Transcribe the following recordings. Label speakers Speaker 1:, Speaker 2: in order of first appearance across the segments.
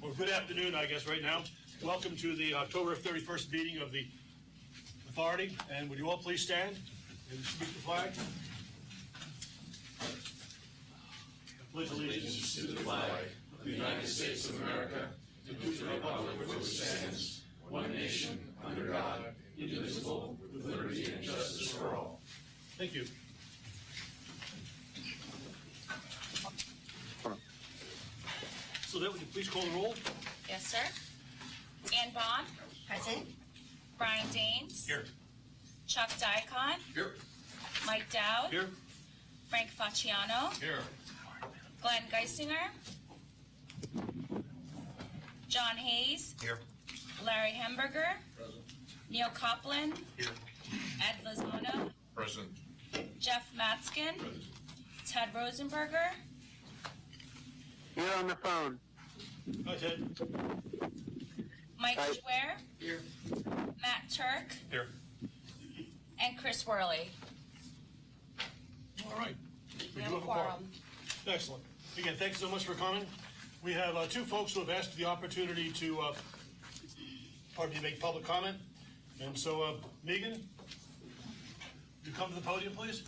Speaker 1: Well, good afternoon, I guess, right now. Welcome to the October 31st meeting of the Authority. And would you all please stand and salute the flag? I pledge allegiance
Speaker 2: To the flag of the United States of America, and to the republic for which it stands, one nation, under God, indivisible, with liberty and justice for all.
Speaker 1: Thank you. So that would you please call the roll?
Speaker 3: Yes, sir. Ann Bond.
Speaker 4: Present.
Speaker 3: Brian Daines.
Speaker 1: Here.
Speaker 3: Chuck Diacon.
Speaker 1: Here.
Speaker 3: Mike Dowd.
Speaker 1: Here.
Speaker 3: Frank Facciano.
Speaker 1: Here.
Speaker 3: Glenn Geisinger. John Hayes.
Speaker 1: Here.
Speaker 3: Larry Hemberger.
Speaker 1: Present.
Speaker 3: Neil Copeland.
Speaker 1: Here. Ed
Speaker 3: Ed Lozano.
Speaker 2: Present.
Speaker 3: Jeff Matskin.
Speaker 2: Present.
Speaker 3: Ted Rosenberger.
Speaker 5: You're on the phone.
Speaker 1: Hi, Ted.
Speaker 3: Mike
Speaker 5: Hi.
Speaker 3: Schwer.
Speaker 1: Here.
Speaker 3: Matt Turk.
Speaker 1: Here.
Speaker 3: And Chris Worley.
Speaker 1: All right.
Speaker 3: We have a quorum.
Speaker 1: Excellent. Again, thanks so much for coming. We have two folks who have asked for the opportunity to, make public comment. And so, Megan, you come to the podium, please.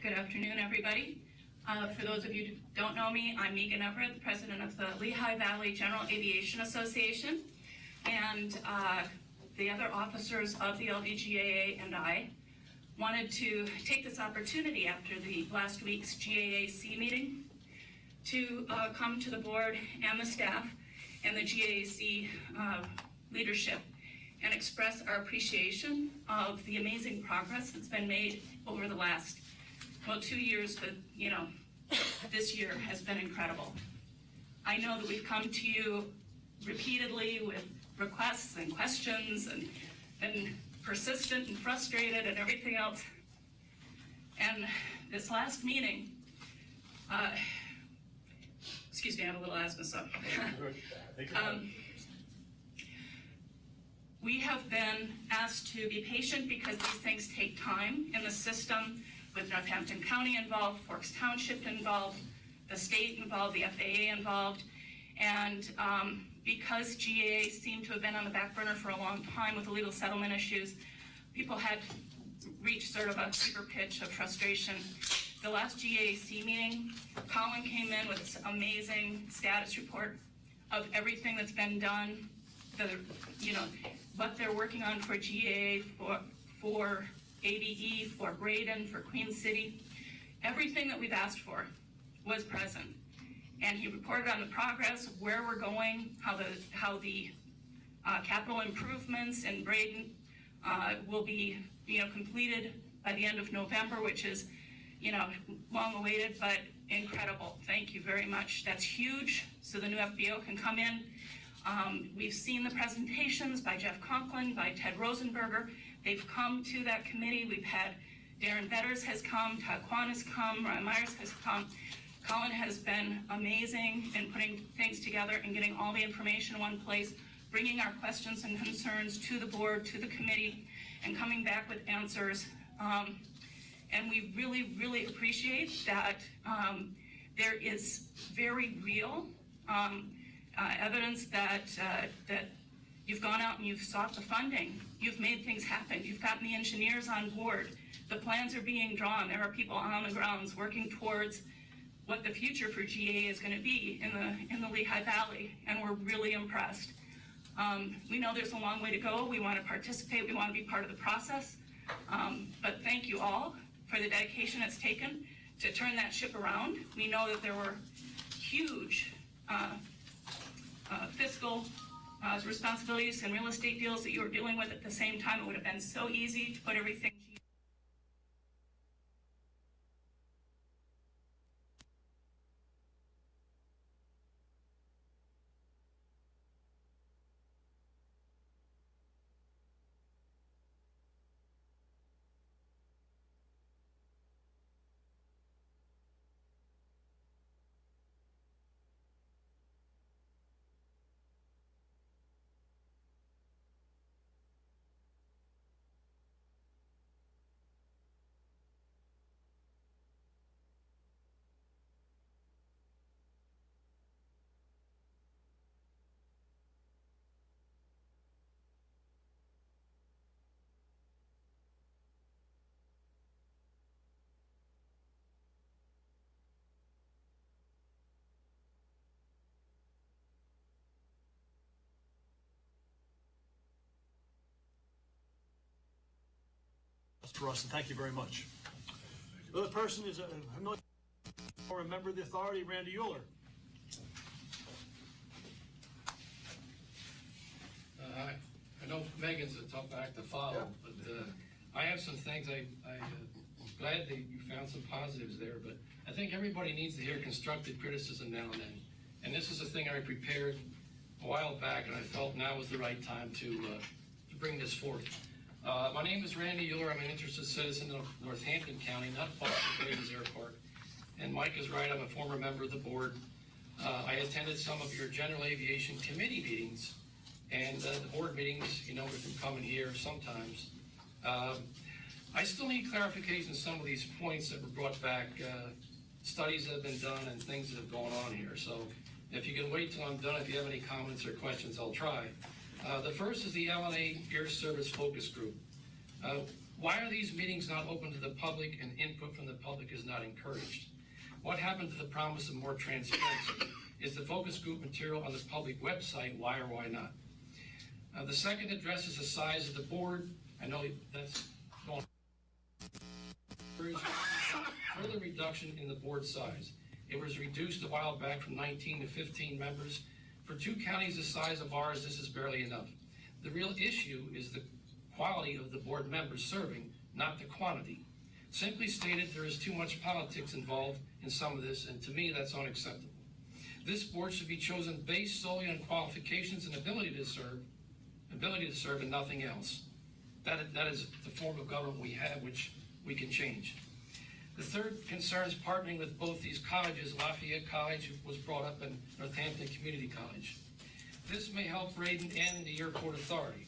Speaker 6: Good afternoon, everybody. For those of you who don't know me, I'm Megan Everett, the president of the Lehigh Valley General Aviation Association, and the other officers of the LVGAA and I wanted to take this opportunity after the last week's GAAC meeting to come to the board and the staff and the GAAC leadership and express our appreciation of the amazing progress that's been made over the last, 2 years, but, this year has been incredible. I know that we've come to you repeatedly with requests and questions and persistent and frustrated and everything else. And this last meeting, excuse me, I have a little asthma, so. We have been asked to be patient because these things take time in the system, with Northampton County involved, Forks Township involved, the state involved, the FAA involved, and because GAA seemed to have been on the back burner for a long time with the legal settlement issues, people had reached sort of a fever pitch of frustration. The last GAAC meeting, Colin came in with this amazing status report of everything that's been done, what they're working on for GAA, for ABE, for Braden, for Queen City. Everything that we've asked for was present. And he reported on the progress, where we're going, how the capital improvements in Braden will be, completed by the end of November, which is, long awaited, but incredible. Thank you very much. That's huge, so the new FBO can come in. We've seen the presentations by Jeff Conklin, by Ted Rosenberger. They've come to that committee. We've had Darren Betters has come, Todd Kwan has come, Ryan Myers has come. Colin has been amazing in putting things together and getting all the information in one place, bringing our questions and concerns to the board, to the committee, and coming back with answers. And we really, really appreciate that there is very real evidence that you've gone out and you've sought the funding. You've made things happen. You've gotten the engineers on board. The plans are being drawn. There are people on the grounds working towards what the future for GA is going to be in the Lehigh Valley, and we're really impressed. We know there's a long way to go. We want to participate. We want to be part of the process. But thank you all for the dedication it's taken to turn that ship around. We know that there were huge fiscal responsibilities and real estate deals that you were dealing with at the same time. It would have been so easy to put everything
Speaker 1: for us, and thank you very much. The other person is a member of the authority, Randy Euler.
Speaker 4: I know Megan's a tough act to follow, but I have some things I'm glad that you found some positives there, but I think everybody needs to hear constructive criticism now and then. And this is a thing I prepared a while back, and I felt now was the right time to bring this forth. My name is Randy Euler. I'm an interested citizen of Northampton County, not far from Braden's Airport. And Mike is right, I'm a former member of the board. I attended some of your general aviation committee meetings, and the board meetings, you know, we can come in here sometimes. I still need clarification on some of these points that were brought back, studies that have been done and things that have gone on here. So if you can wait till I'm done, if you have any comments or questions, I'll try. The first is the LNAA Air Service Focus Group. Why are these meetings not open to the public and input from the public is not encouraged? What happened to the promise of more transparency? Is the focus group material on the public website? Why or why not? The second addresses the size of the board. I know that's going further reduction in the board size. It was reduced a while back from 19 to 15 members. For two counties the size of ours, this is barely enough. The real issue is the quality of the board members serving, not the quantity. Simply stated, there is too much politics involved in some of this, and to me, that's unacceptable. This board should be chosen based solely on qualifications and ability to serve and nothing else. That is the form of government we have, which we can change. The third concerns partnering with both these colleges. Lafayette College was brought up in Northampton Community College. This may help Braden and the Airport Authority.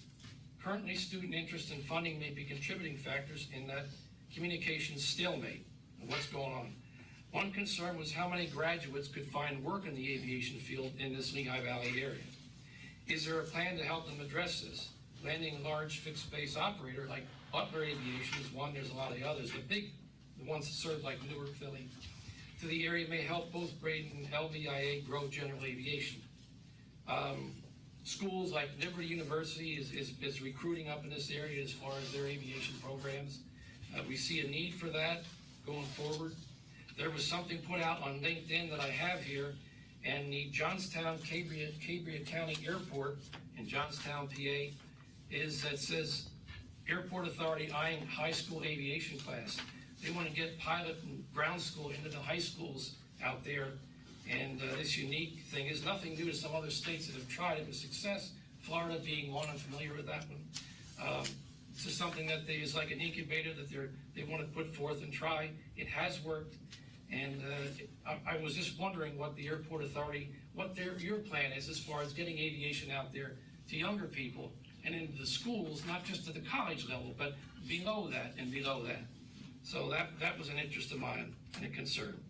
Speaker 4: Currently, student interest and funding may be contributing factors in that communication stalemate and what's going on. One concern was how many graduates could find work in the aviation field in this Lehigh Valley area. Is there a plan to help them address this? Landing a large fixed base operator like Butler Aviation is one, there's a lot of the others. The ones that serve like Newark, Philly, to the area may help both Braden and LVIA grow general aviation. Schools like Liberty University is recruiting up in this area as far as their aviation programs. We see a need for that going forward. There was something put out on LinkedIn that I have here, and the Johnstown Cambria County Airport in Johnstown, PA, that says Airport Authority eyeing high school aviation class. They want to get pilot and ground school into the high schools out there. And this unique thing is nothing new to some other states that have tried it with success, Florida being one. I'm familiar with that one. This is something that is like an incubator that they want to put forth and try. It has worked. And I was just wondering what the Airport Authority, what your plan is as far as getting aviation out there to younger people and into the schools, not just to the college level, but below that and below that. So that was an interest of mine and a concern.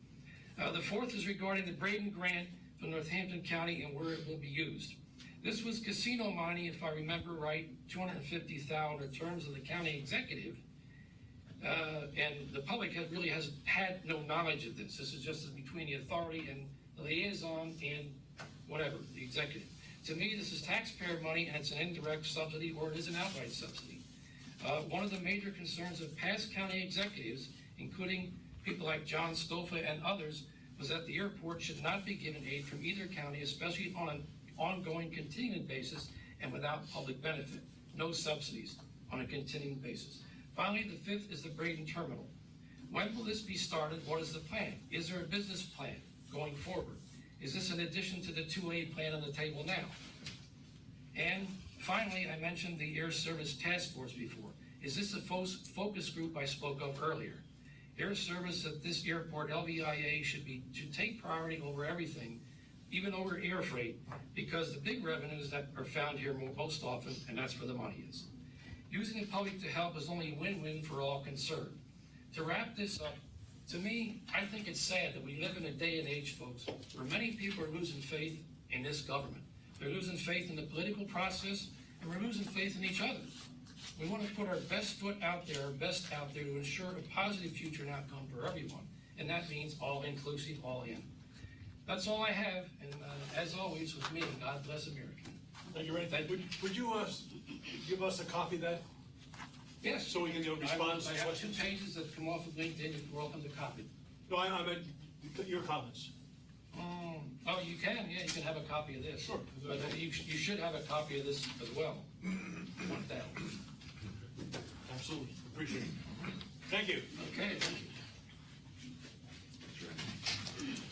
Speaker 4: The fourth is regarding the Braden grant from Northampton County and where it will be used. This was casino money, if I remember right, $250,000 in terms of the county executive. And the public really has had no knowledge of this. This is just between the authority and the liaison and whatever, the executive. To me, this is taxpayer money, and it's an indirect subsidy, or it is an outright subsidy. One of the major concerns of past county executives, including people like John Stofa and others, was that the airport should not be given aid from either county, especially on an ongoing continuing basis and without public benefit. No subsidies on a continuing basis. Finally, the fifth is the Braden Terminal. When will this be started? What is the plan? Is there a business plan going forward? Is this an addition to the 2A plan on the table now? And finally, I mentioned the Air Service Task Force before. Is this a focus group I spoke of earlier? Air Service at this airport, LVIA, should take priority over everything, even over air freight, because the big revenues that are found here most often, and that's where the money is. Using the public to help is only a win-win for all concerned. To wrap this up, to me, I think it's sad that we live in a day and age, folks, where many people are losing faith in this government. They're losing faith in the political process, and we're losing faith in each other. We want to put our best foot out there, our best out there to ensure a positive future and outcome for everyone. And that means all inclusive, all in. That's all I have, and as always with me, God bless America.
Speaker 1: Thank you, Ray. Would you give us a copy of that?
Speaker 4: Yes.
Speaker 1: So we can respond to
Speaker 4: I
Speaker 1: some
Speaker 4: have 2
Speaker 1: questions?
Speaker 4: pages that come off of LinkedIn, you're welcome to copy.
Speaker 1: No, I meant your comments.
Speaker 4: Oh, you can, yeah, you can have a copy of this.
Speaker 1: Sure.
Speaker 4: But you should have a copy of this as well. Want that?
Speaker 1: Absolutely, appreciate it. Thank you.
Speaker 4: Okay, thank you.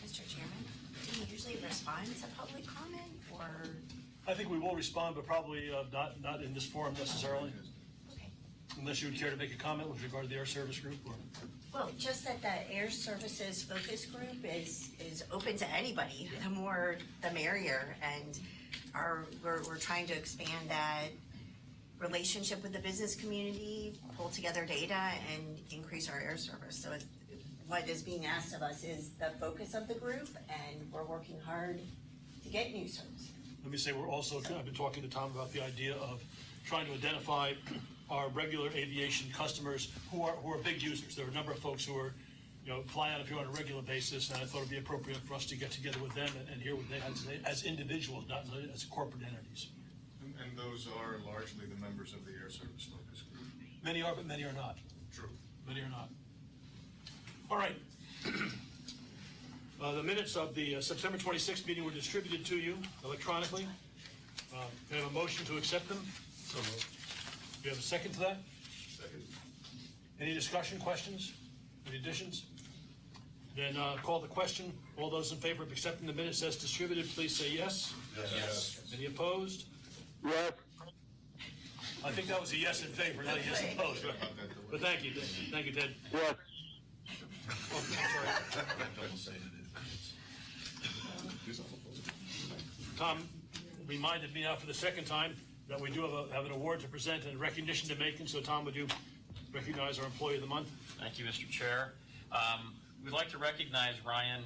Speaker 7: Mr. Chairman, do you usually respond to public comment, or?
Speaker 1: I think we will respond, but probably not in this forum necessarily,
Speaker 7: Okay.
Speaker 1: unless you would care to make a comment with regard to the Air Service Group, or?
Speaker 7: Well, just that the Air Services Focus Group is open to anybody, the more the merrier, and we're trying to expand that relationship with the business community, pull together data, and increase our air service. So what is being asked of us is the focus of the group, and we're working hard to get new service.
Speaker 1: Let me say, I've been talking to Tom about the idea of trying to identify our regular aviation customers who are big users. There are a number of folks who are, fly out of here on a regular basis, and I thought it'd be appropriate for us to get together with them and hear what they had to say as individuals, not as corporate entities.
Speaker 8: And those are largely the members of the Air Service Focus Group.
Speaker 1: Many are, but many are not.
Speaker 8: True.
Speaker 1: Many are not. All right. The minutes of the September 26th meeting were distributed to you electronically. Can I have a motion to accept them? So moved. Do you have a second to that?
Speaker 8: Second.
Speaker 1: Any discussion, questions, any additions? Then call the question. All those in favor of accepting the minutes as distributed, please say yes.
Speaker 8: Yes.
Speaker 1: Any opposed?
Speaker 5: Yes.
Speaker 1: I think that was a yes in favor, not a yes opposed. But thank you, Ted.
Speaker 5: Yes.
Speaker 1: Oh, I'm sorry. Tom reminded me now for the second time that we do have an award to present and recognition to make, and so Tom, would you recognize our Employee of the Month?
Speaker 9: Thank you, Mr. Chair. We'd like to recognize Ryan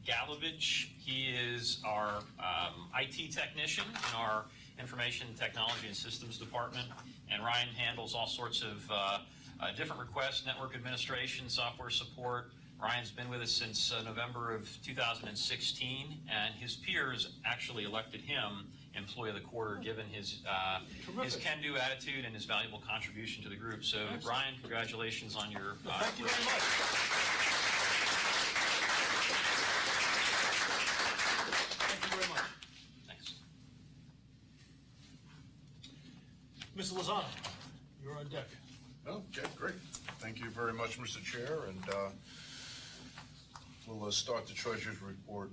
Speaker 9: Galovich. He is our IT technician in our Information Technology and Systems Department, and Ryan handles all sorts of different requests, network administration, software support. Ryan's been with us since November of 2016, and his peers actually elected him Employee of the Quarter, given his can-do attitude and his valuable contribution to the group. So,
Speaker 1: excellent.
Speaker 9: Ryan, congratulations on your.
Speaker 1: Thank you very much. Thank you very much.
Speaker 9: Thanks.
Speaker 1: Mr. Lozano, you're on deck.
Speaker 8: Okay, great. Thank you very much, Mr. Chair, and we'll start the Treasurer's report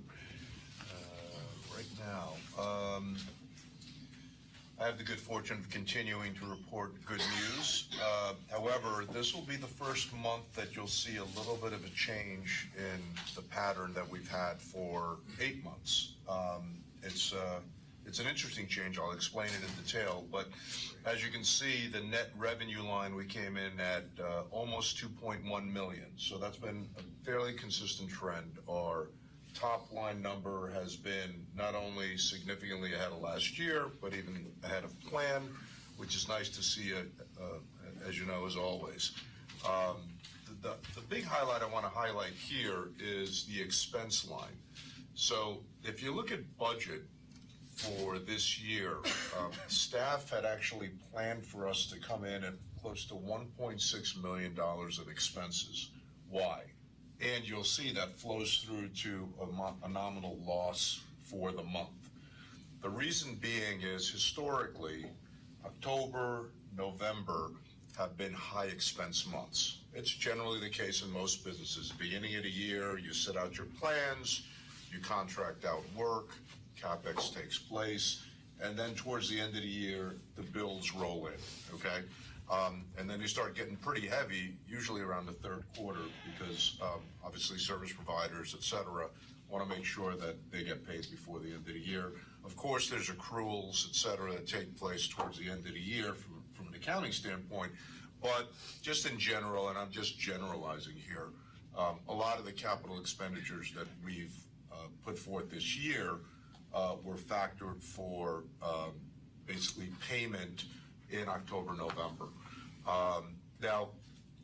Speaker 8: right now. I have the good fortune of continuing to report good news. However, this will be the first month that you'll see a little bit of a change in the pattern that we've had for 8 months. It's an interesting change. I'll explain it in detail, but as you can see, the net revenue line, we came in at almost 2.1 million. So that's been a fairly consistent trend. Our top line number has been not only significantly ahead of last year, but even ahead of plan, which is nice to see, as you know, as always. The big highlight I want to highlight here is the expense line. So if you look at budget for this year, staff had actually planned for us to come in at close to $1.6 million of expenses. Why? And you'll see that flows through to a nominal loss for the month. The reason being is historically, October, November have been high expense months. It's generally the case in most businesses. Beginning of the year, you set out your plans, you contract out work, CapEx takes place, and then towards the end of the year, the bills roll in, okay? And then you start getting pretty heavy, usually around the third quarter, because obviously service providers, et cetera, want to make sure that they get paid before the end of the year. Of course, there's accruals, et cetera, that take place towards the end of the year from an accounting standpoint, but just in general, and I'm just generalizing here, a lot of the capital expenditures that we've put forth this year were factored for basically payment in October, November. Now,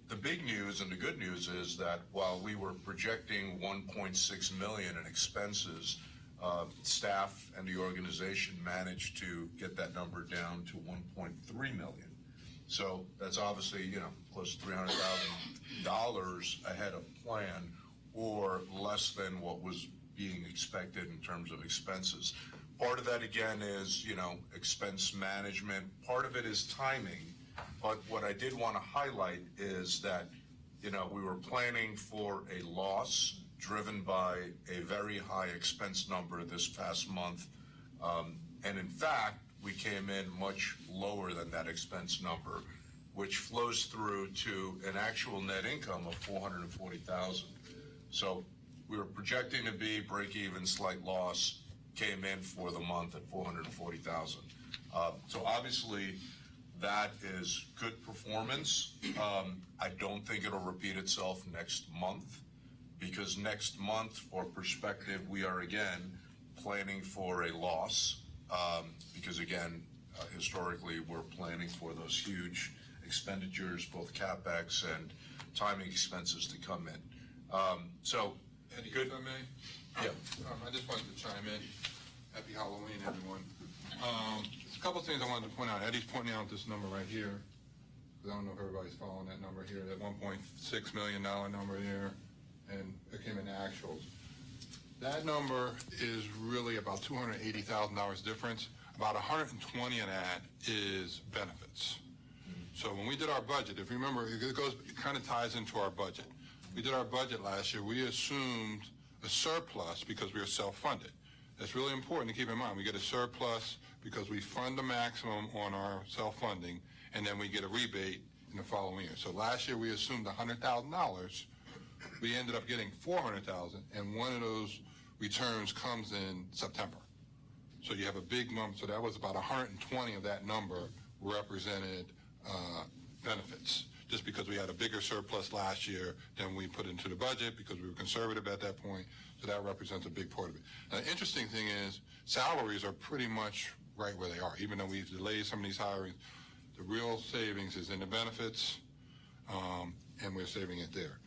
Speaker 8: the big news and the good news is that while we were projecting 1.6 million in expenses, staff and the organization managed to get that number down to 1.3 million. So that's obviously, close to $300,000 ahead of plan, or less than what was being expected in terms of expenses. Part of that, again, is, expense management. Part of it is timing. But what I did want to highlight is that, we were planning for a loss driven by a very high expense number this past month. And in fact, we came in much lower than that expense number, which flows through to an actual net income of $440,000. So we were projecting to be break even, slight loss, came in for the month at $440,000. So obviously that is good performance. I don't think it'll repeat itself next month, because next month, for perspective, we are again planning for a loss, because again, historically, we're planning for those huge expenditures, both CapEx and timing expenses to come in. So,
Speaker 10: Eddie,
Speaker 8: good.
Speaker 10: if I may?
Speaker 8: Yeah.
Speaker 10: I just wanted to chime in. Happy Halloween, everyone. A couple things I wanted to point out. Eddie's pointing out this number right here, because I don't know if everybody's following that number here, that $1.6 million number here, and it came in actuals. That number is really about $280,000 difference. About 120 of that is benefits. So when we did our budget, if you remember, it kind of ties into our budget. We did our budget last year. We assumed a surplus because we were self-funded. That's really important to keep in mind. We get a surplus because we fund the maximum on our self-funding, and then we get a rebate in the following year. So last year we assumed $100,000. We ended up getting $400,000, and one of those returns comes in September. So you have a big number. So that was about 120 of that number represented benefits, just because we had a bigger surplus last year than we put into the budget because we were conservative at that point. So that represents a big part of it. Now, the interesting thing is salaries are pretty much right where they are. Even though we've delayed some of these hirings, the real savings is in the benefits, and we're saving it there.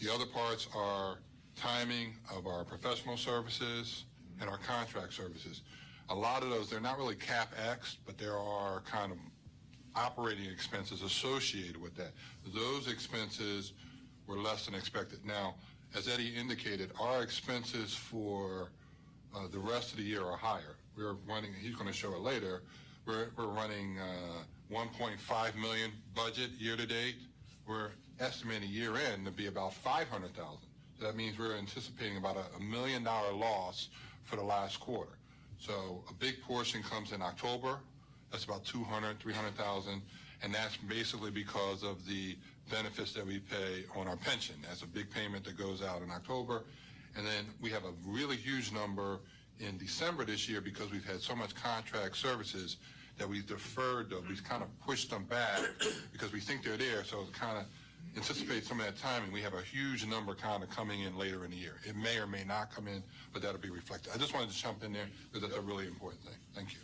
Speaker 10: The other parts are timing of our professional services and our contract services. A lot of those, they're not really CapEx, but there are kind of operating expenses associated with that. Those expenses were less than expected. Now, as Eddie indicated, our expenses for the rest of the year are higher. We're running, he's going to show it later, we're running 1.5 million budget year to date. We're estimating year end to be about 500,000. So that means we're anticipating about a $1 million loss for the last quarter. So a big portion comes in October. That's about 300,000, and that's basically because of the benefits that we pay on our pension. That's a big payment that goes out in October. And then we have a really huge number in December this year because we've had so much contract services that we deferred those. We kind of pushed them back because we think they're there, so it kind of anticipate some of that timing. We have a huge number kind of coming in later in the year. It may or may not come in, but that'll be reflected. I just wanted to jump in there because that's a really important thing. Thank you.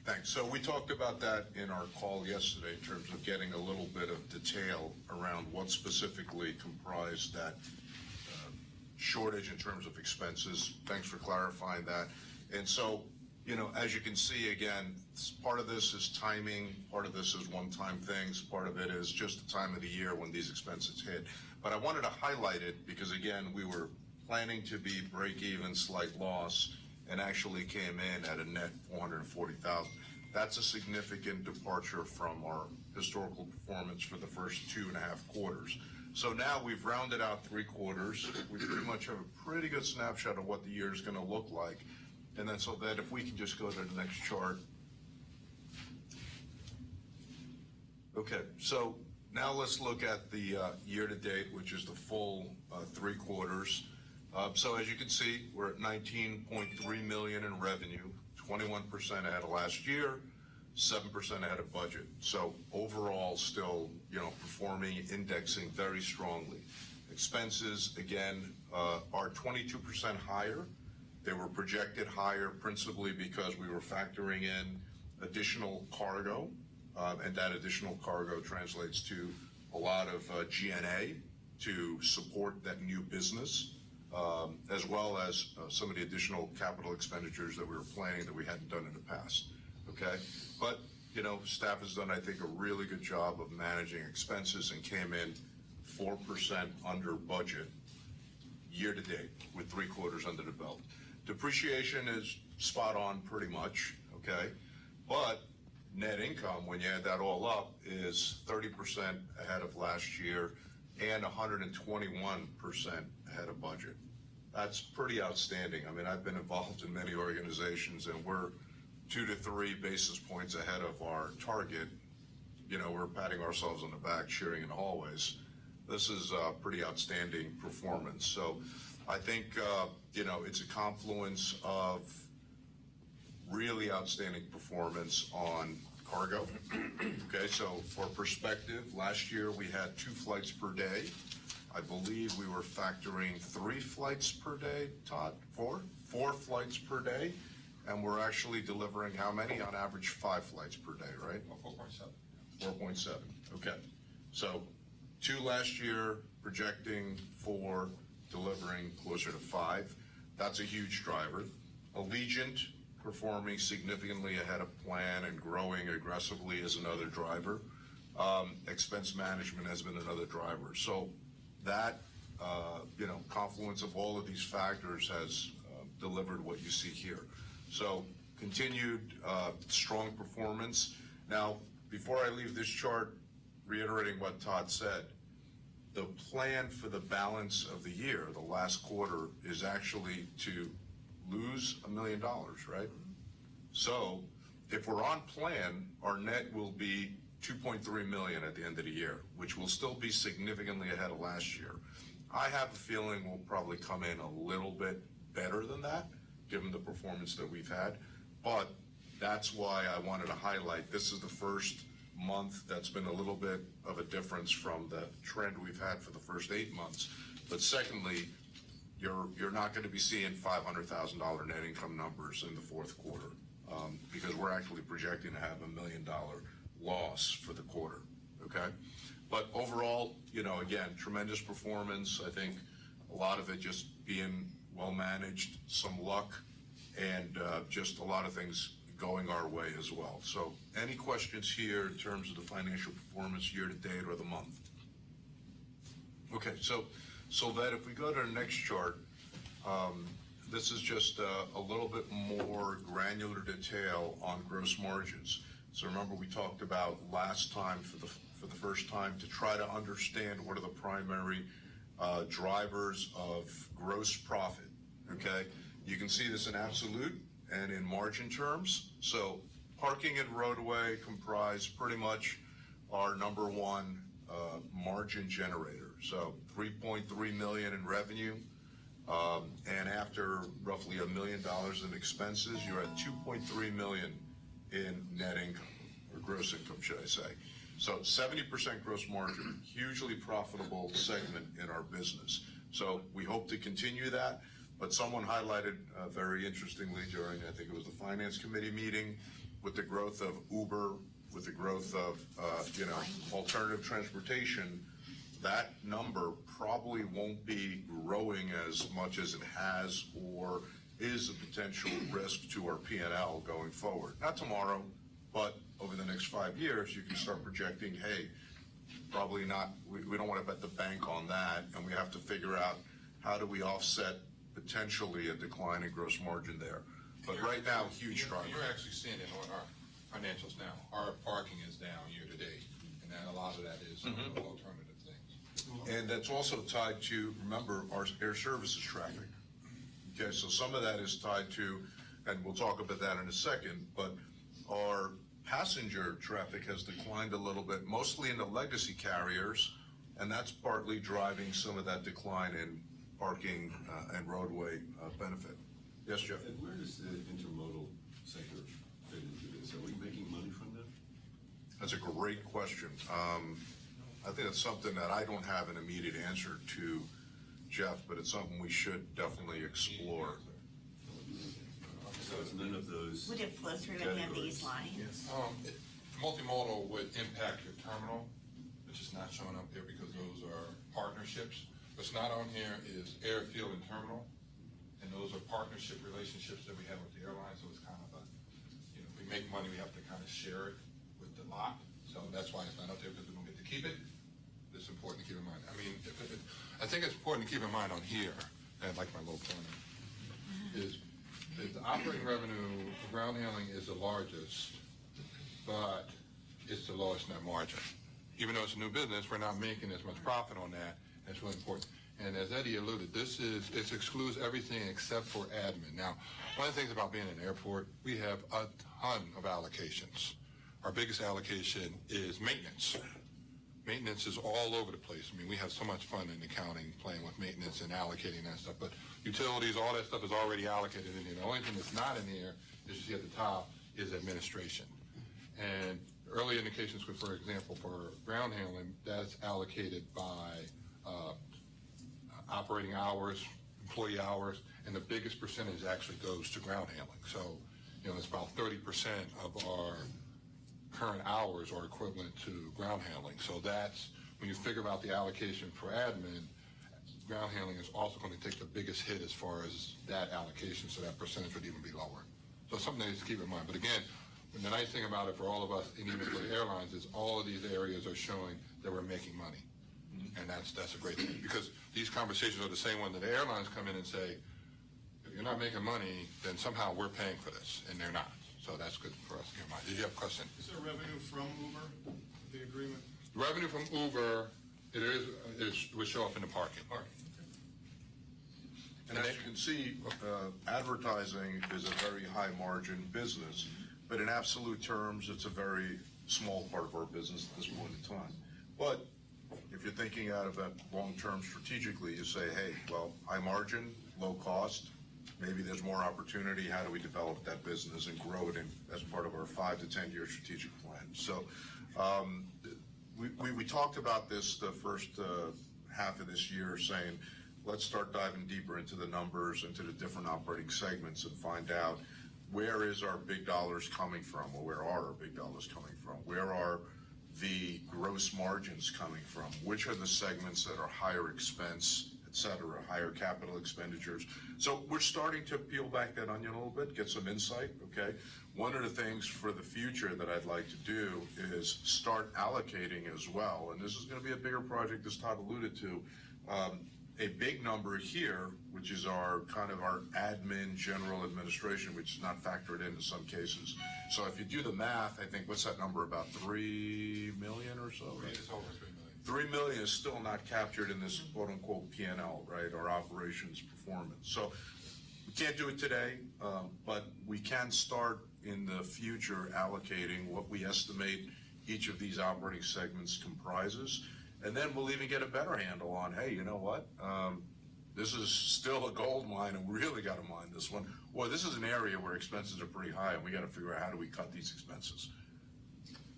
Speaker 8: Thanks. So we talked about that in our call yesterday in terms of getting a little bit of detail around what specifically comprised that shortage in terms of expenses. Thanks for clarifying that. And so, as you can see, again, part of this is timing, part of this is one-time things, part of it is just the time of the year when these expenses hit. But I wanted to highlight it because, again, we were planning to be break-even, slight loss, and actually came in at a net 440,000. That's a significant departure from our historical performance for the first 2.5 quarters. So now we've rounded out 3 quarters. We pretty much have a pretty good snapshot of what the year is going to look like. And then so that if we can just go to the next chart. Okay, so now let's look at the year to date, which is the full 3 quarters. So as you can see, we're at 19.3 million in revenue, 21% ahead of last year, 7% ahead of budget. So overall, still, performing, indexing very strongly. Expenses, again, are 22% higher. They were projected higher principally because we were factoring in additional cargo, and that additional cargo translates to a lot of G&A to support that new business. As well as some of the additional capital expenditures that we were planning that we hadn't done in the past, okay? But you know, staff has done, I think, a really good job of managing expenses and came in 4% under budget year to date with 3 quarters under the belt. Depreciation is spot on pretty much, okay? But net income, when you add that all up, is 30% ahead of last year and 121% ahead of budget. That's pretty outstanding. I mean, I've been involved in many organizations and we're 2 to 3 basis points ahead of our target. You know, we're patting ourselves on the back, cheering in the hallways. This is a pretty outstanding performance. So I think, you know, it's a confluence of really outstanding performance on cargo. Okay, so for perspective, last year we had 2 flights per day. I believe we were factoring 3 flights per day, Todd? 4 flights per day, and we're actually delivering how many? On average, 5 flights per day, right?
Speaker 10: 4.7.
Speaker 8: 4.7, okay. So 2 last year, projecting 4, delivering closer to 5. That's a huge driver. Allegiant performing significantly ahead of plan and growing aggressively is another driver. Expense management has been another driver. So that, you know, confluence of all of these factors has delivered what you see here. So continued strong performance. Now, before I leave this chart, reiterating what Todd said, the plan for the balance of the year, the last quarter, is actually to lose $1 million, right? So if we're on plan, our net will be 2.3 million at the end of the year, which will still be significantly ahead of last year. I have a feeling we'll probably come in a little bit better than that, given the performance that we've had. But that's why I wanted to highlight this is the first month that's been a little bit of a difference from the trend we've had for the first 8 months. But secondly, you're not going to be seeing $500,000 net income numbers in the fourth quarter because we're actually projecting to have $1 million loss for the quarter, okay? But overall, you know, again, tremendous performance. I think a lot of it just being well managed, some luck, and just a lot of things going our way as well. So any questions here in terms of the financial performance year to date or the month? Okay, so that if we go to the next chart, this is just a little bit more granular detail on gross margins. So remember we talked about last time for the first time to try to understand what are the primary drivers of gross profit, okay? You can see this in absolute and in margin terms. So parking and roadway comprise pretty much our number one margin generator. So 3.3 million in revenue, and after roughly $1 million in expenses, you're at 2.3 million in net income, or gross income, should I say. So 70% gross margin, hugely profitable segment in our business. So we hope to continue that, but someone highlighted very interestingly during, I think it was the Finance Committee meeting, with the growth of Uber, with the growth of, you know, alternative transportation, that number probably won't be growing as much as it has or is a potential risk to our P&L going forward. Not tomorrow, but over the next 5 years, you can start projecting, hey, probably not, we don't want to bet the bank on that, and we have to figure out how do we offset potentially a decline in gross margin there. But right now, huge driver.
Speaker 10: You're actually seeing it on our financials now. Our parking is down year to date, and then a lot of that is alternative things.
Speaker 8: And that's also tied to, remember, our air services traffic. Okay, so some of that is tied to, and we'll talk about that in a second, but our passenger traffic has declined a little bit, mostly in the legacy carriers, and that's partly driving some of that decline in parking and roadway benefit. Yes, Jeff?
Speaker 2: And where does the intermodal sector fit into this? Are we making money from that?
Speaker 8: That's a great question. I think it's something that I don't have an immediate answer to, Jeff, but it's something we should definitely explore.
Speaker 2: So it's none of those.
Speaker 7: Would it flow through any of these lines?
Speaker 10: Multimodal would impact your terminal, which is not showing up there because those are partnerships. What's not on here is airfield and terminal, and those are partnership relationships that we have with the airlines, so it's kind of a, you know, if we make money, we have to kind of share it. with the lot, so that's why it's not up there, because we don't get to keep it. It's important to keep in mind. I mean, I think it's important to keep in mind on here, and like my little pointer, is that the operating revenue, ground handling is the largest, but it's the lowest net margin. Even though it's a new business, we're not making as much profit on that, and it's really important. And as Eddie alluded, it excludes everything except for admin. Now, one of the things about being an airport, we have a ton of allocations. Our biggest allocation is maintenance. Maintenance is all over the place. I mean, we have so much fun in accounting playing with maintenance and allocating that stuff. But utilities, all that stuff is already allocated in here. The only thing that's not in here, as you see at the top, is administration. And early indications, for example, for ground handling, that's allocated by operating hours, employee hours, and the biggest percentage actually goes to ground handling. So, it's about 30% of our current hours are equivalent to ground handling. So that's, when you figure out the allocation for admin, ground handling is also going to take the biggest hit as far as that allocation, so that percentage would even be lower. So it's something to keep in mind. But again, the nice thing about it for all of us, and even for the airlines, is all of these areas are showing that we're making money. And that's a great thing, because these conversations are the same one that the airlines come in and say, if you're not making money, then somehow we're paying for this, and they're not. So that's good for us to keep in mind. Did you have a question?
Speaker 1: Is there revenue from Uber, the agreement?
Speaker 10: Revenue from Uber, it would show up in the parking.
Speaker 8: And as you can see, advertising is a very high margin business, but in absolute terms, it's a very small part of our business at this point in time. But if you're thinking out of that long-term strategically, you say, hey, well, high margin, low cost, maybe there's more opportunity. How do we develop that business and grow it as part of our 5 to 10 year strategic plan? So we talked about this the first half of this year, saying, let's start diving deeper into the numbers, into the different operating segments, and find out where is our big dollars coming from, or where are our big dollars coming from? Where are the gross margins coming from? Which are the segments that are higher expense, et cetera, higher capital expenditures? So we're starting to peel back that onion a little bit, get some insight, okay? One of the things for the future that I'd like to do is start allocating as well, and this is gonna be a bigger project, as Todd alluded to, a big number here, which is our kind of our admin, general administration, which is not factored in some cases. So if you do the math, I think, what's that number, about 3 million or so, right?
Speaker 10: It's over 3 million.
Speaker 8: 3 million is still not captured in this quote-unquote P&L, right, our operations performance. So we can't do it today, but we can start in the future allocating what we estimate each of these operating segments comprises. And then we'll even get a better handle on, hey, you know what? This is still a gold mine, and we really got to mine this one. Or this is an area where expenses are pretty high, and we got to figure out how do we cut these expenses.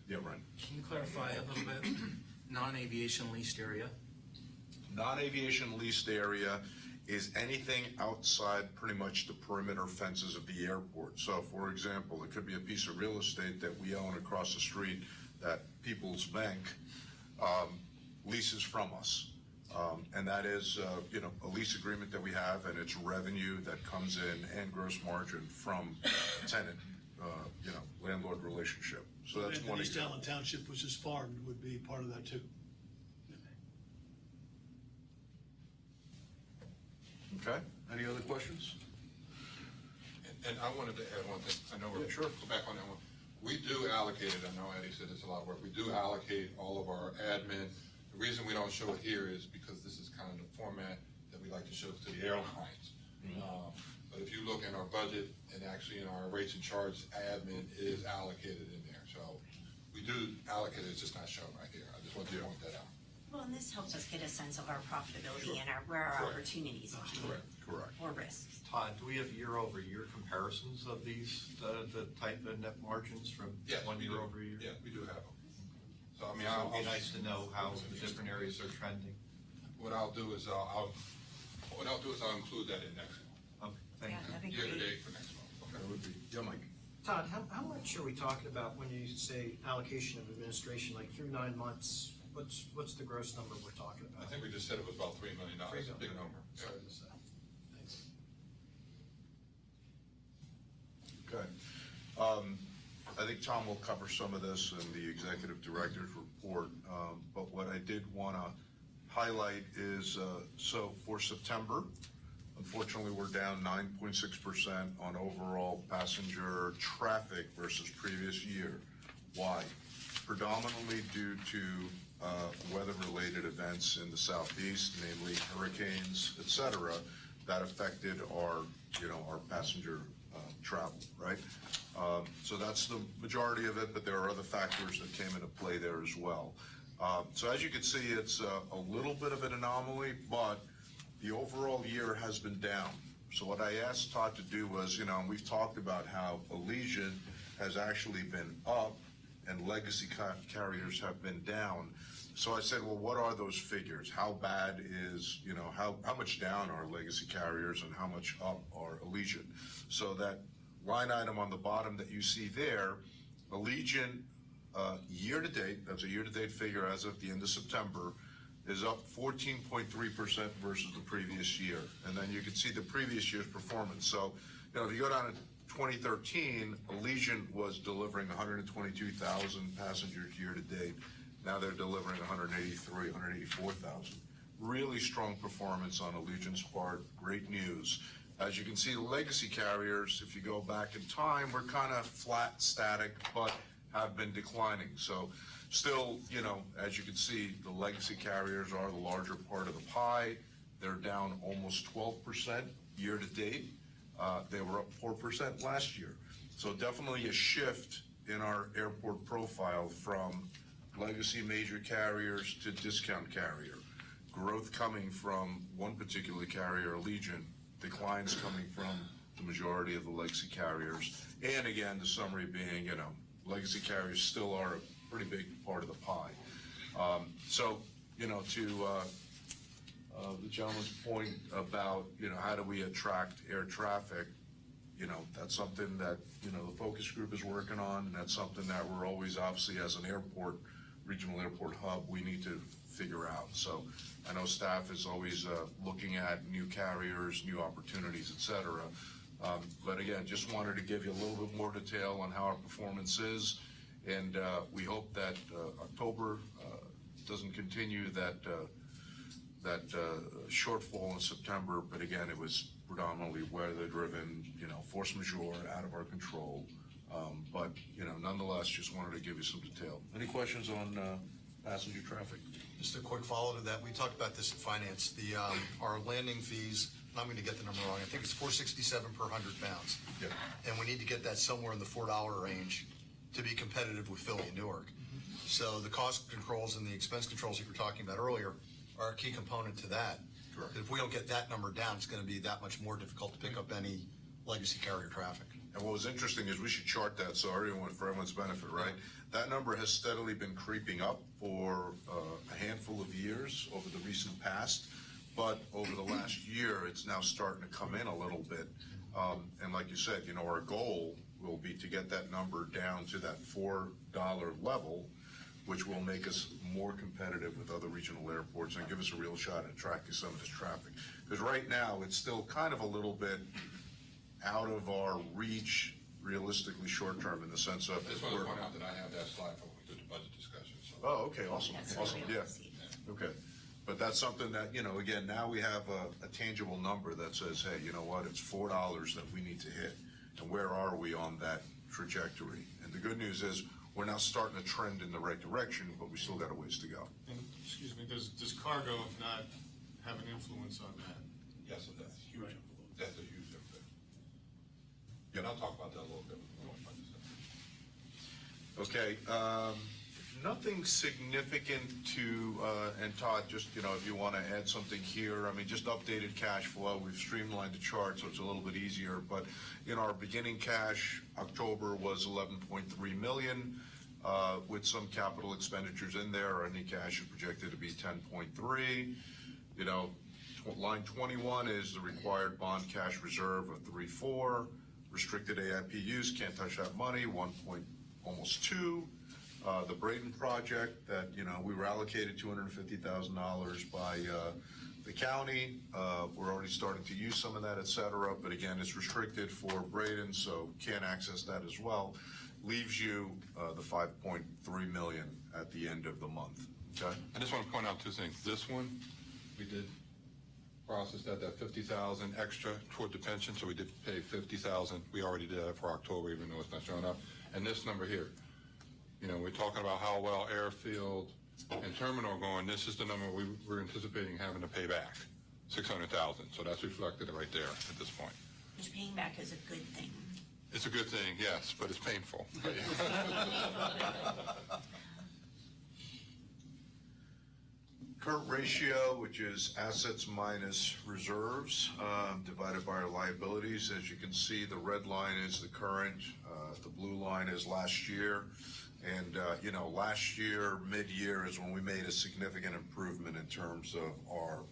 Speaker 8: Yeah, Ryan.
Speaker 11: Can you clarify a little bit? Non-aviation leased area?
Speaker 8: Non-aviation leased area is anything outside pretty much the perimeter fences of the airport. So, for example, it could be a piece of real estate that we own across the street that People's Bank leases from us. And that is, a lease agreement that we have, and it's revenue that comes in and gross margin from tenant, landlord relationship. So that's
Speaker 1: And
Speaker 8: one
Speaker 1: East
Speaker 8: example.
Speaker 1: Allen Township, which is farmed, would be part of that too.
Speaker 8: Okay, any other questions?
Speaker 10: And I wanted to add one thing. I know we're,
Speaker 8: Yeah, sure.
Speaker 10: go back on that one. We do allocate it. I know Eddie said it's a lot of work. We do allocate all of our admin. The reason we don't show it here is because this is kind of the format that we like to show to the airlines. But if you look in our budget and actually in our rates and charges, admin is allocated in there. So we do allocate it, it's just not shown right here. I just wanted to point that out.
Speaker 7: Well, and this helps us get a sense of our profitability and where our
Speaker 10: Correct.
Speaker 7: opportunities are.
Speaker 8: Correct.
Speaker 7: Or risks.
Speaker 12: Todd, do we have year-over-year comparisons of these, the type of net margins from
Speaker 10: Yes,
Speaker 12: one
Speaker 10: we
Speaker 12: year
Speaker 10: do.
Speaker 12: over year?
Speaker 10: Yeah, we do have them. So I mean,
Speaker 12: So it'd be nice to know how the different areas are trending.
Speaker 10: what I'll do is I'll include that in next month.
Speaker 12: Okay, thank
Speaker 7: Yeah,
Speaker 12: you.
Speaker 7: that'd be
Speaker 10: Year to
Speaker 7: great.
Speaker 10: date for next month. Okay.
Speaker 8: That would be, yeah, Mike.
Speaker 11: Todd, how much are we talking about when you say allocation of administration, like through 9 months? What's the gross number we're talking
Speaker 10: I
Speaker 11: about?
Speaker 10: think we just said it was about $3 million, a big number. Yeah.
Speaker 11: Sorry to say. Thanks.
Speaker 8: Okay. I think Tom will cover some of this in the executive director's report, but what I did want to highlight is, so for September, unfortunately, we're down 9.6% on overall passenger traffic versus previous year. Why? Predominantly due to weather-related events in the southeast, namely hurricanes, et cetera, that affected our passenger travel, right? So that's the majority of it, but there are other factors that came into play there as well. So as you can see, it's a little bit of an anomaly, but the overall year has been down. So what I asked Todd to do was, and we've talked about how Allegiant has actually been up and legacy carriers have been down. So I said, well, what are those figures? How bad is, how much down are legacy carriers and how much up are Allegiant? So that line item on the bottom that you see there, Allegiant year-to-date, that's a year-to-date figure as of the end of September, is up 14.3% versus the previous year. And then you can see the previous year's performance. So, if you go down to 2013, Allegiant was delivering 122,000 passengers year-to-date. Now they're delivering 184,000. Really strong performance on Allegiant's part. Great news. As you can see, the legacy carriers, if you go back in time, we're kind of flat, static, but have been declining. So still, as you can see, the legacy carriers are the larger part of the pie. They're down almost 12% year to date. They were up 4% last year. So definitely a shift in our airport profile from legacy major carriers to discount carrier. Growth coming from one particular carrier, Allegiant, declines coming from the majority of the legacy carriers. And again, the summary being, legacy carriers still are a pretty big part of the pie. So, to the gentleman's point about, how do we attract air traffic, that's something that, the focus group is working on, and that's something that we're always, obviously, as an airport, regional airport hub, we need to figure out. So I know staff is always looking at new carriers, new opportunities, et cetera. But again, just wanted to give you a little bit more detail on how our performance is. And we hope that October doesn't continue that shortfall in September. But again, it was predominantly weather-driven, force majeure, out of our control. But nonetheless, just wanted to give you some detail. Any questions on passenger traffic?
Speaker 13: Just a quick follow to that. We talked about this in finance. Our landing fees, and I'm going to get the number wrong, I think it's $4.67 per 100 pounds.
Speaker 8: Yeah.
Speaker 13: And we need to get that somewhere in the $4 range to be competitive with Philly and Newark. So the cost controls and the expense controls that you were talking about earlier are a key component to that.
Speaker 8: Correct.
Speaker 13: If we don't get that number down, it's going to be that much more difficult to pick up any legacy carrier traffic.
Speaker 8: And what was interesting is we should chart that so for everyone's benefit, right? That number has steadily been creeping up for a handful of years over the recent past, but over the last year, it's now starting to come in a little bit. And like you said, our goal will be to get that number down to that $4 level, which will make us more competitive with other regional airports and give us a real shot at attracting some of this traffic. Because right now, it's still kind of a little bit out of our reach, realistically short-term, in the sense of...
Speaker 10: I just want to point out that I have that slide for when we did the budget discussion. So.
Speaker 8: Oh, okay, awesome, yeah. Okay, but that's something that, again, now we have a tangible number that says, hey, you know what, it's $4 that we need to hit, and where are we on that trajectory? And the good news is, we're now starting to trend in the right direction, but we still got a ways to go.
Speaker 14: And, excuse me, does cargo not have an influence on that?
Speaker 10: Yes, it does.
Speaker 14: Huge
Speaker 10: right.
Speaker 14: influence.
Speaker 10: That's a huge influence. Yeah, and I'll talk about that a little bit.
Speaker 8: Okay, nothing significant to, and Todd, just, if you want to add something here, just updated cash flow. We've streamlined the chart, so it's a little bit easier, but, our beginning cash, October was 11.3 million, with some capital expenditures in there. Our ending cash is projected to be 10.3. Line 21 is the required bond cash reserve of 3.4. Restricted AIP use, can't touch that money, almost 2. The Braden project that, we were allocated $250,000 by the county. We're already starting to use some of that, et cetera. But again, it's restricted for Braden, so can't access that as well. leaves you the 5.3 million at the end of the month, okay?
Speaker 10: I just want to point out two things. This one, we did process that 50,000 extra toward the pension, so we did pay 50,000. We already did that for October, even though it's not showing up. And this number here, you know, we're talking about how well airfield and terminal are going. This is the number we're anticipating having to pay back, 600,000. So that's reflected right there at this point.
Speaker 7: Which paying back is a good thing.
Speaker 10: It's a good thing, yes, but it's painful.
Speaker 8: Current ratio, which is assets minus reserves, divided by our liabilities. As you can see, the red line is the current, the blue line is last year. And, you know, last year, mid-year is when we made a significant improvement in terms of our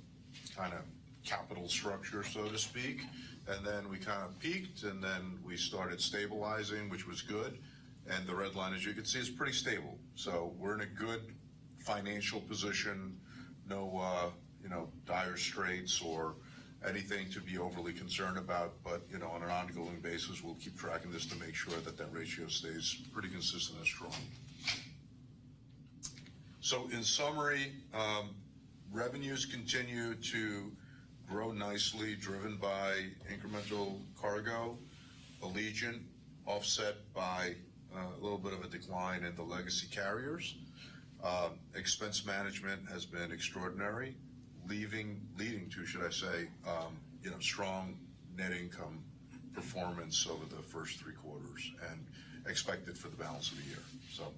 Speaker 8: kind of capital structure, so to speak. And then we kind of peaked, and then we started stabilizing, which was good. And the red line, as you can see, is pretty stable. So we're in a good financial position, no, you know, dire straits or anything to be overly concerned about. But, you know, on an ongoing basis, we'll keep tracking this to make sure that that ratio stays pretty consistent and strong. So in summary, revenues continue to grow nicely, driven by incremental cargo, Allegiant, offset by a little bit of a decline in the legacy carriers. Expense management has been extraordinary, leading to, should I say, you know, strong net income performance over the first 3 quarters and expected for the balance of the year. So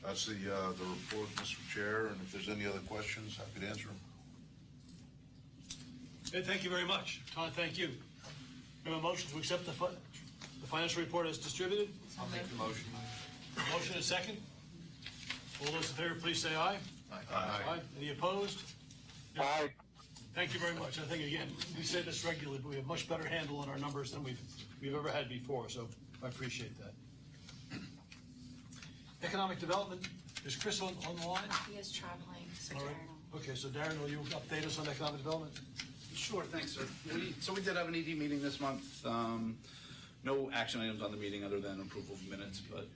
Speaker 8: that's the report, Mr. Chair, and if there's any other questions, happy to answer them.
Speaker 1: Okay, thank you very much. Todd, thank you. We have a motion to accept the financial report as distributed.
Speaker 12: I'll make the motion.
Speaker 1: Motion and second. All those in favor, please say aye. Aye. Any opposed?
Speaker 5: Aye.
Speaker 1: Thank you very much. I think, again, we say this regularly, but we have a much better handle on our numbers than we've ever had before, so I appreciate that. Economic development, is Chris on the line?
Speaker 3: He is traveling, so
Speaker 1: All right.
Speaker 3: Darren will.
Speaker 1: Okay, so Darren, will you update us on economic development?
Speaker 15: Sure, thanks, sir. So we did have an ED meeting this month. No action items on the meeting other than approval of minutes, but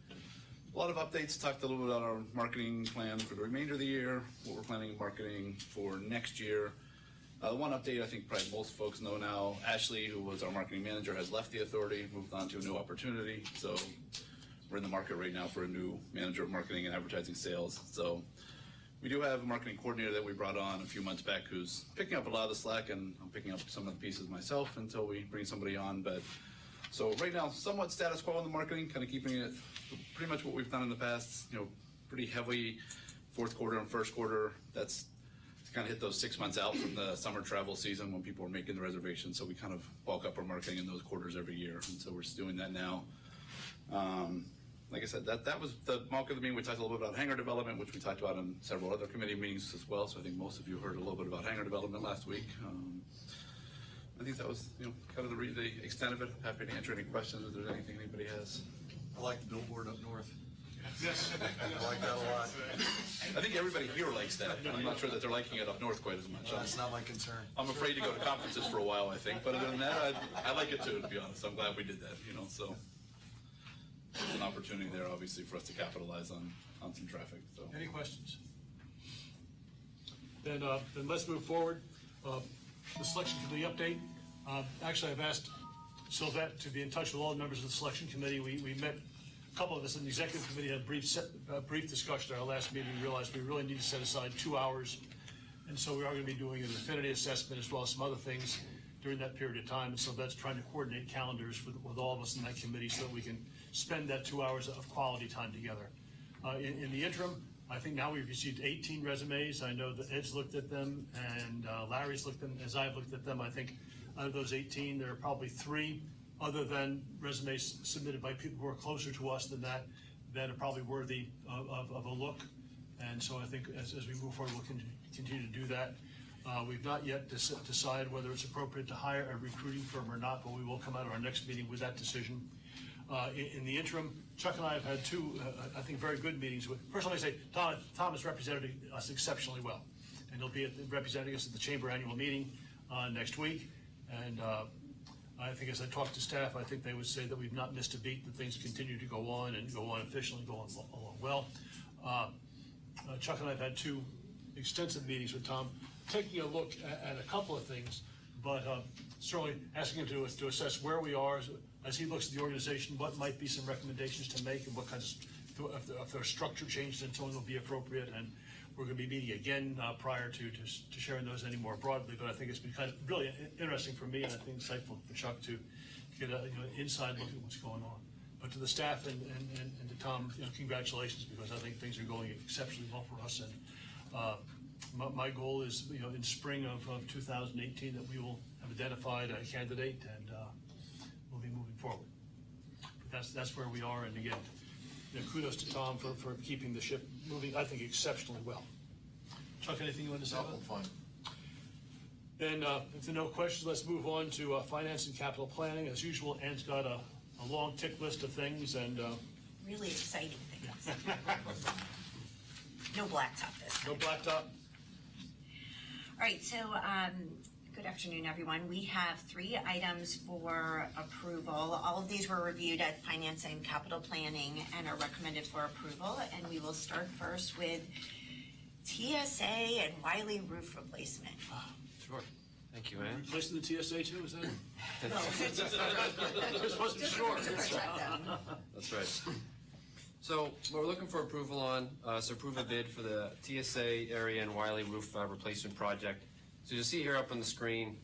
Speaker 15: a lot of updates. Talked a little bit about our marketing plan for the remainder of the year, what we're planning on marketing for next year. One update I think probably most folks know now, Ashley, who was our marketing manager, has left the authority, moved on to a new opportunity. So we're in the market right now for a new manager of marketing and advertising sales. So we do have a marketing coordinator that we brought on a few months back who's picking up a lot of the slack, and I'm picking up some of the pieces myself until we bring somebody on. But so right now, somewhat status quo in the marketing, kind of keeping it pretty much what we've done in the past, you know, pretty heavily fourth quarter and first quarter. That's to kind of hit those 6 months out from the summer travel season when people are making the reservations. So we kind of bulk up our marketing in those quarters every year. And so we're just doing that now. Like I said, that was the bulk of the meeting. We talked a little bit about hangar development, which we talked about in several other committee meetings as well. So I think most of you heard a little bit about hangar development last week. I think that was, you know, kind of the extent of it. Happy to answer any questions if there's anything anybody has.
Speaker 13: I like the billboard up north.
Speaker 1: Yes.
Speaker 13: I like that a lot.
Speaker 15: I think everybody here likes that. I'm not sure that they're liking it up north quite as much.
Speaker 13: That's not my concern.
Speaker 15: I'm afraid to go to conferences for a while, I think. But other than that, I like it too, to be honest. I'm glad we did that, you know, so. There's an opportunity there, obviously, for us to capitalize on some traffic, so.
Speaker 1: Any questions? Then let's move forward. The selection committee update. Actually, I've asked Sylvette to be in touch with all the members of the selection committee. We met, a couple of us in the executive committee had a brief discussion at our last meeting. We realized we really need to set aside 2 hours. And so we are going to be doing an affinity assessment as well as some other things during that period of time. And so that's trying to coordinate calendars with all of us in that committee so that we can spend that 2 hours of quality time together. In the interim, I think now we've received 18 resumes. I know that Ed's looked at them and Larry's looked at them. As I've looked at them, I think out of those 18, there are probably 3 other than resumes submitted by people who are closer to us than that are probably worthy of a look. And so I think as we move forward, we'll continue to do that. We've not yet decided whether it's appropriate to hire a recruiting firm or not, but we will come out of our next meeting with that decision. In the interim, Chuck and I have had 2, I think, very good meetings with. First, let me say, Tom has represented us exceptionally well, and he'll be representing us at the Chamber annual meeting next week. And I think as I talked to staff, I think they would say that we've not missed a beat, that things continue to go on and go on efficiently, go on along well. Chuck and I have had 2 extensive meetings with Tom, taking a look at a couple of things, but certainly asking him to assess where we are as he looks at the organization, what might be some recommendations to make, and what kinds of, if there are structure changes and so on will be appropriate. And we're going to be meeting again prior to sharing those any more broadly, but I think it's been kind of really interesting for me, and I think insightful for Chuck to get a inside look at what's going on. But to the staff and to Tom, congratulations, because I think things are going exceptionally well for us. And my goal is, in spring of 2018, that we will have identified a candidate, and we'll be moving forward. But that's where we are. And again, kudos to Tom for keeping the ship moving, I think, exceptionally well. Chuck, anything you want to say?
Speaker 8: No, I'm fine.
Speaker 1: Then, if there are no questions, let's move on to finance and capital planning. As usual, Ann's got a long tick list of things, and
Speaker 7: Really exciting things. No blacktop this time.
Speaker 1: no blacktop.
Speaker 7: All right, so good afternoon, everyone. We have 3 items for approval. All of these were reviewed at Finance and Capital Planning and are recommended for approval. And we will start first with TSA and Wiley roof replacement.
Speaker 16: Sure. Thank you, Ann.
Speaker 1: Replacing the TSA too, is that?
Speaker 7: No.
Speaker 1: Just wasn't sure.
Speaker 7: To protect them.
Speaker 16: That's right. So what we're looking for approval on, so approve a bid for the TSA area and Wiley roof replacement project. So you'll see here up on the screen,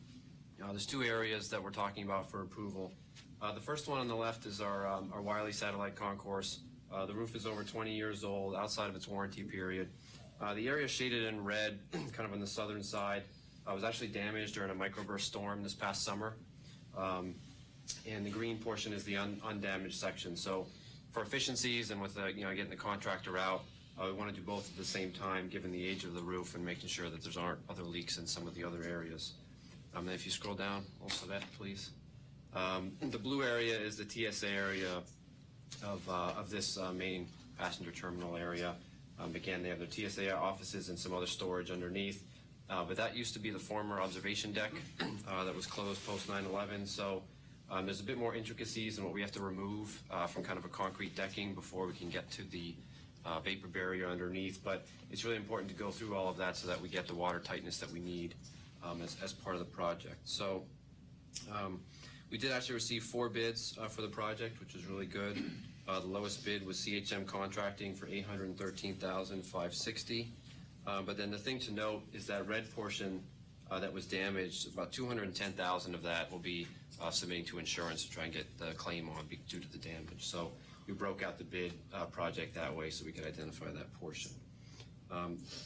Speaker 16: there's 2 areas that we're talking about for approval. The first one on the left is our Wiley satellite concourse. The roof is over 20 years old, outside of its warranty period. The area shaded in red, kind of on the southern side, was actually damaged during a microburst storm this past summer. And the green portion is the undamaged section. So for efficiencies and with getting the contractor out, we want to do both at the same time, given the age of the roof and making sure that there aren't other leaks in some of the other areas. And if you scroll down, also that, please. The blue area is the TSA area of this main passenger terminal area. Again, they have their TSA offices and some other storage underneath. But that used to be the former observation deck that was closed post 9/11. So there's a bit more intricacies in what we have to remove from kind of a concrete decking before we can get to the vapor barrier underneath. But it's really important to go through all of that so that we get the water tightness that we need as part of the project. So we did actually receive 4 bids for the project, which is really good. The lowest bid was CHM Contracting for $813,560. But then the thing to note is that red portion that was damaged, about $210,000 of that will be submitting to insurance to try and get the claim on due to the damage. So we broke out the bid project that way so we could identify that portion.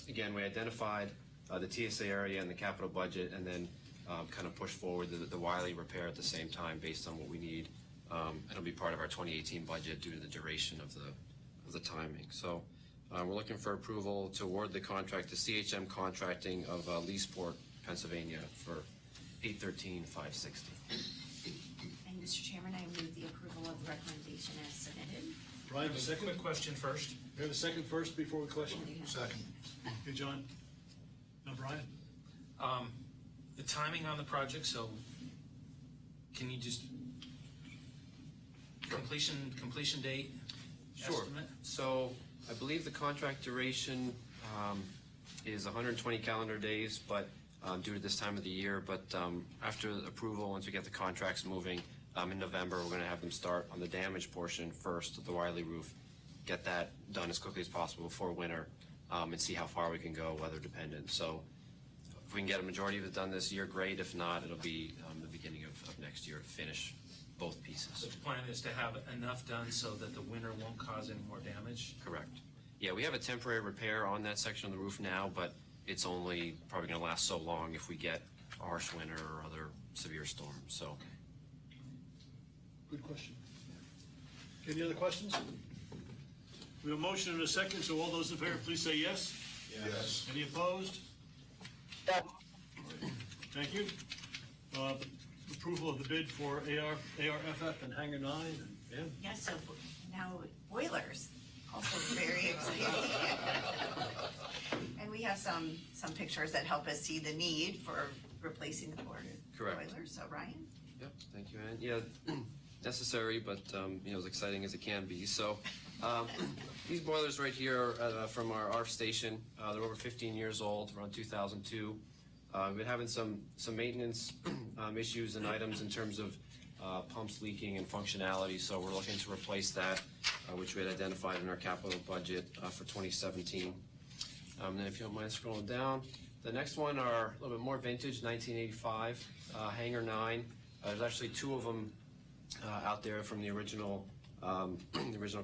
Speaker 16: Again, we identified the TSA area and the capital budget, and then kind of push forward the Wiley repair at the same time based on what we need. It'll be part of our 2018 budget due to the duration of the timing. So we're looking for approval to award the contract to CHM Contracting of Leesport, Pennsylvania for $813,560.
Speaker 7: And Mr. Chairman, I move the approval of the recommendation as submitted.
Speaker 1: Brian, the second?
Speaker 17: Quick question first.
Speaker 1: We have a second first before we question?
Speaker 13: Second.
Speaker 1: Okay, John. Now, Brian?
Speaker 17: The timing on the project, so can you just, completion date
Speaker 16: Sure.
Speaker 17: estimate?
Speaker 16: So I believe the contract duration is 120 calendar days, but due to this time of the year. But after the approval, once we get the contracts moving in November, we're going to have them start on the damaged portion first of the Wiley roof, get that done as quickly as possible before winter, and see how far we can go, weather dependent. So if we can get a majority of it done this year, great. If not, it'll be the beginning of next year to finish both pieces.
Speaker 17: So the plan is to have enough done so that the winter won't cause any more damage?
Speaker 16: Correct. Yeah, we have a temporary repair on that section of the roof now, but it's only probably going to last so long if we get a harsh winter or other severe storms. So.
Speaker 1: Good question. Any other questions? We have a motion and a second, so all those in favor, please say yes.
Speaker 8: Yes.
Speaker 1: Any opposed? Thank you. Approval of the bid for ARFF and Hangar 9. And
Speaker 7: Yes, so now boilers, also very exciting. And we have some pictures that help us see the need for replacing the boilers.
Speaker 16: Correct.
Speaker 7: So Ryan?
Speaker 16: Yep, thank you, Ann. Yeah, necessary, but, as exciting as it can be. So, these boilers right here are from our ARF station. They're over 15 years old, around 2002. We've been having some maintenance issues and items in terms of pumps leaking and functionality, so we're looking to replace that, which we had identified in our capital budget for 2017. Then if you don't mind scrolling down, the next one are a little bit more vintage, 1985, Hangar 9. There's actually two of them out there from the original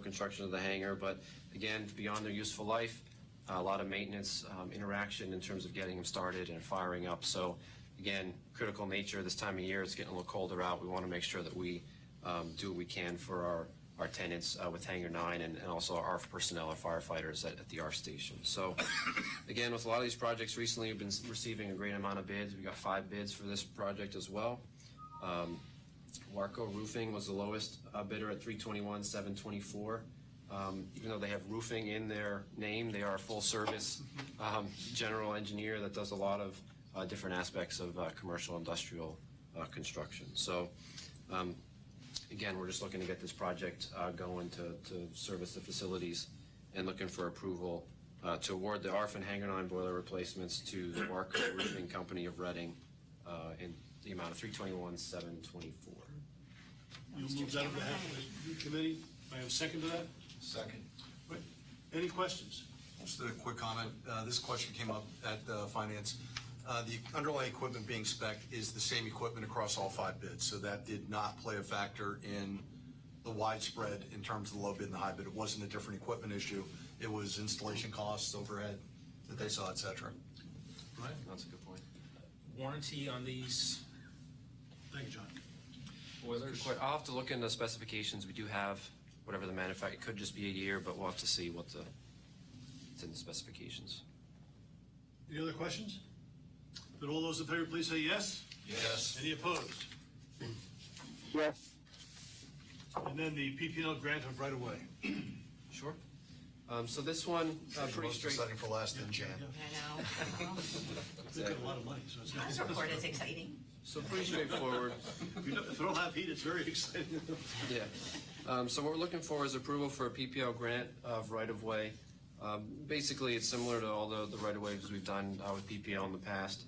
Speaker 16: construction of the hangar, but again, beyond their useful life, a lot of maintenance interaction in terms of getting them started and firing up. So again, critical nature this time of year. It's getting a little colder out. We want to make sure that we do what we can for our tenants with Hangar 9 and also our ARF personnel, our firefighters at the ARF station. So again, with a lot of these projects recently, we've been receiving a great amount of bids. We got 5 bids for this project as well. Warco Roofing was the lowest bidder at $321,724. Even though they have roofing in their name, they are a full-service general engineer that does a lot of different aspects of commercial industrial construction. So again, we're just looking to get this project going to service the facilities and looking for approval to award the ARF and Hangar 9 boiler replacements to the Warco Roofing Company of Reading in the amount of $321,724.
Speaker 1: You move that on behalf of the committee. I have a second to that.
Speaker 13: Second.
Speaker 1: Right. Any questions?
Speaker 13: Just a quick comment. This question came up at Finance. The underlying equipment being spec'd is the same equipment across all 5 bids, so that did not play a factor in the widespread in terms of the low bid and the high bid. It wasn't a different equipment issue. It was installation costs, overhead that they saw, et cetera.
Speaker 1: Right.
Speaker 16: That's a good point.
Speaker 17: Warranty on these
Speaker 1: Thank you, John.
Speaker 17: boilers?
Speaker 16: I'll have to look into the specifications. We do have whatever the manufacturer, it could just be a year, but we'll have to see what's in the specifications.
Speaker 1: Any other questions? Then all those in favor, please say yes.
Speaker 13: Yes.
Speaker 1: Any opposed?
Speaker 5: Yes.
Speaker 1: And then the PPL grant of right-of-way.
Speaker 16: Sure. So this one, pretty
Speaker 13: Most
Speaker 16: straight.
Speaker 13: exciting for last in Jan.
Speaker 7: I know.
Speaker 1: They've got a lot of money, so it's
Speaker 7: This report is exciting.
Speaker 16: So pretty straightforward.
Speaker 1: If they don't have heat, it's very exciting.
Speaker 16: Yeah. So what we're looking for is approval for a PPL grant of right-of-way. Basically, it's similar to all the right-of-ways we've done with PPL in the past.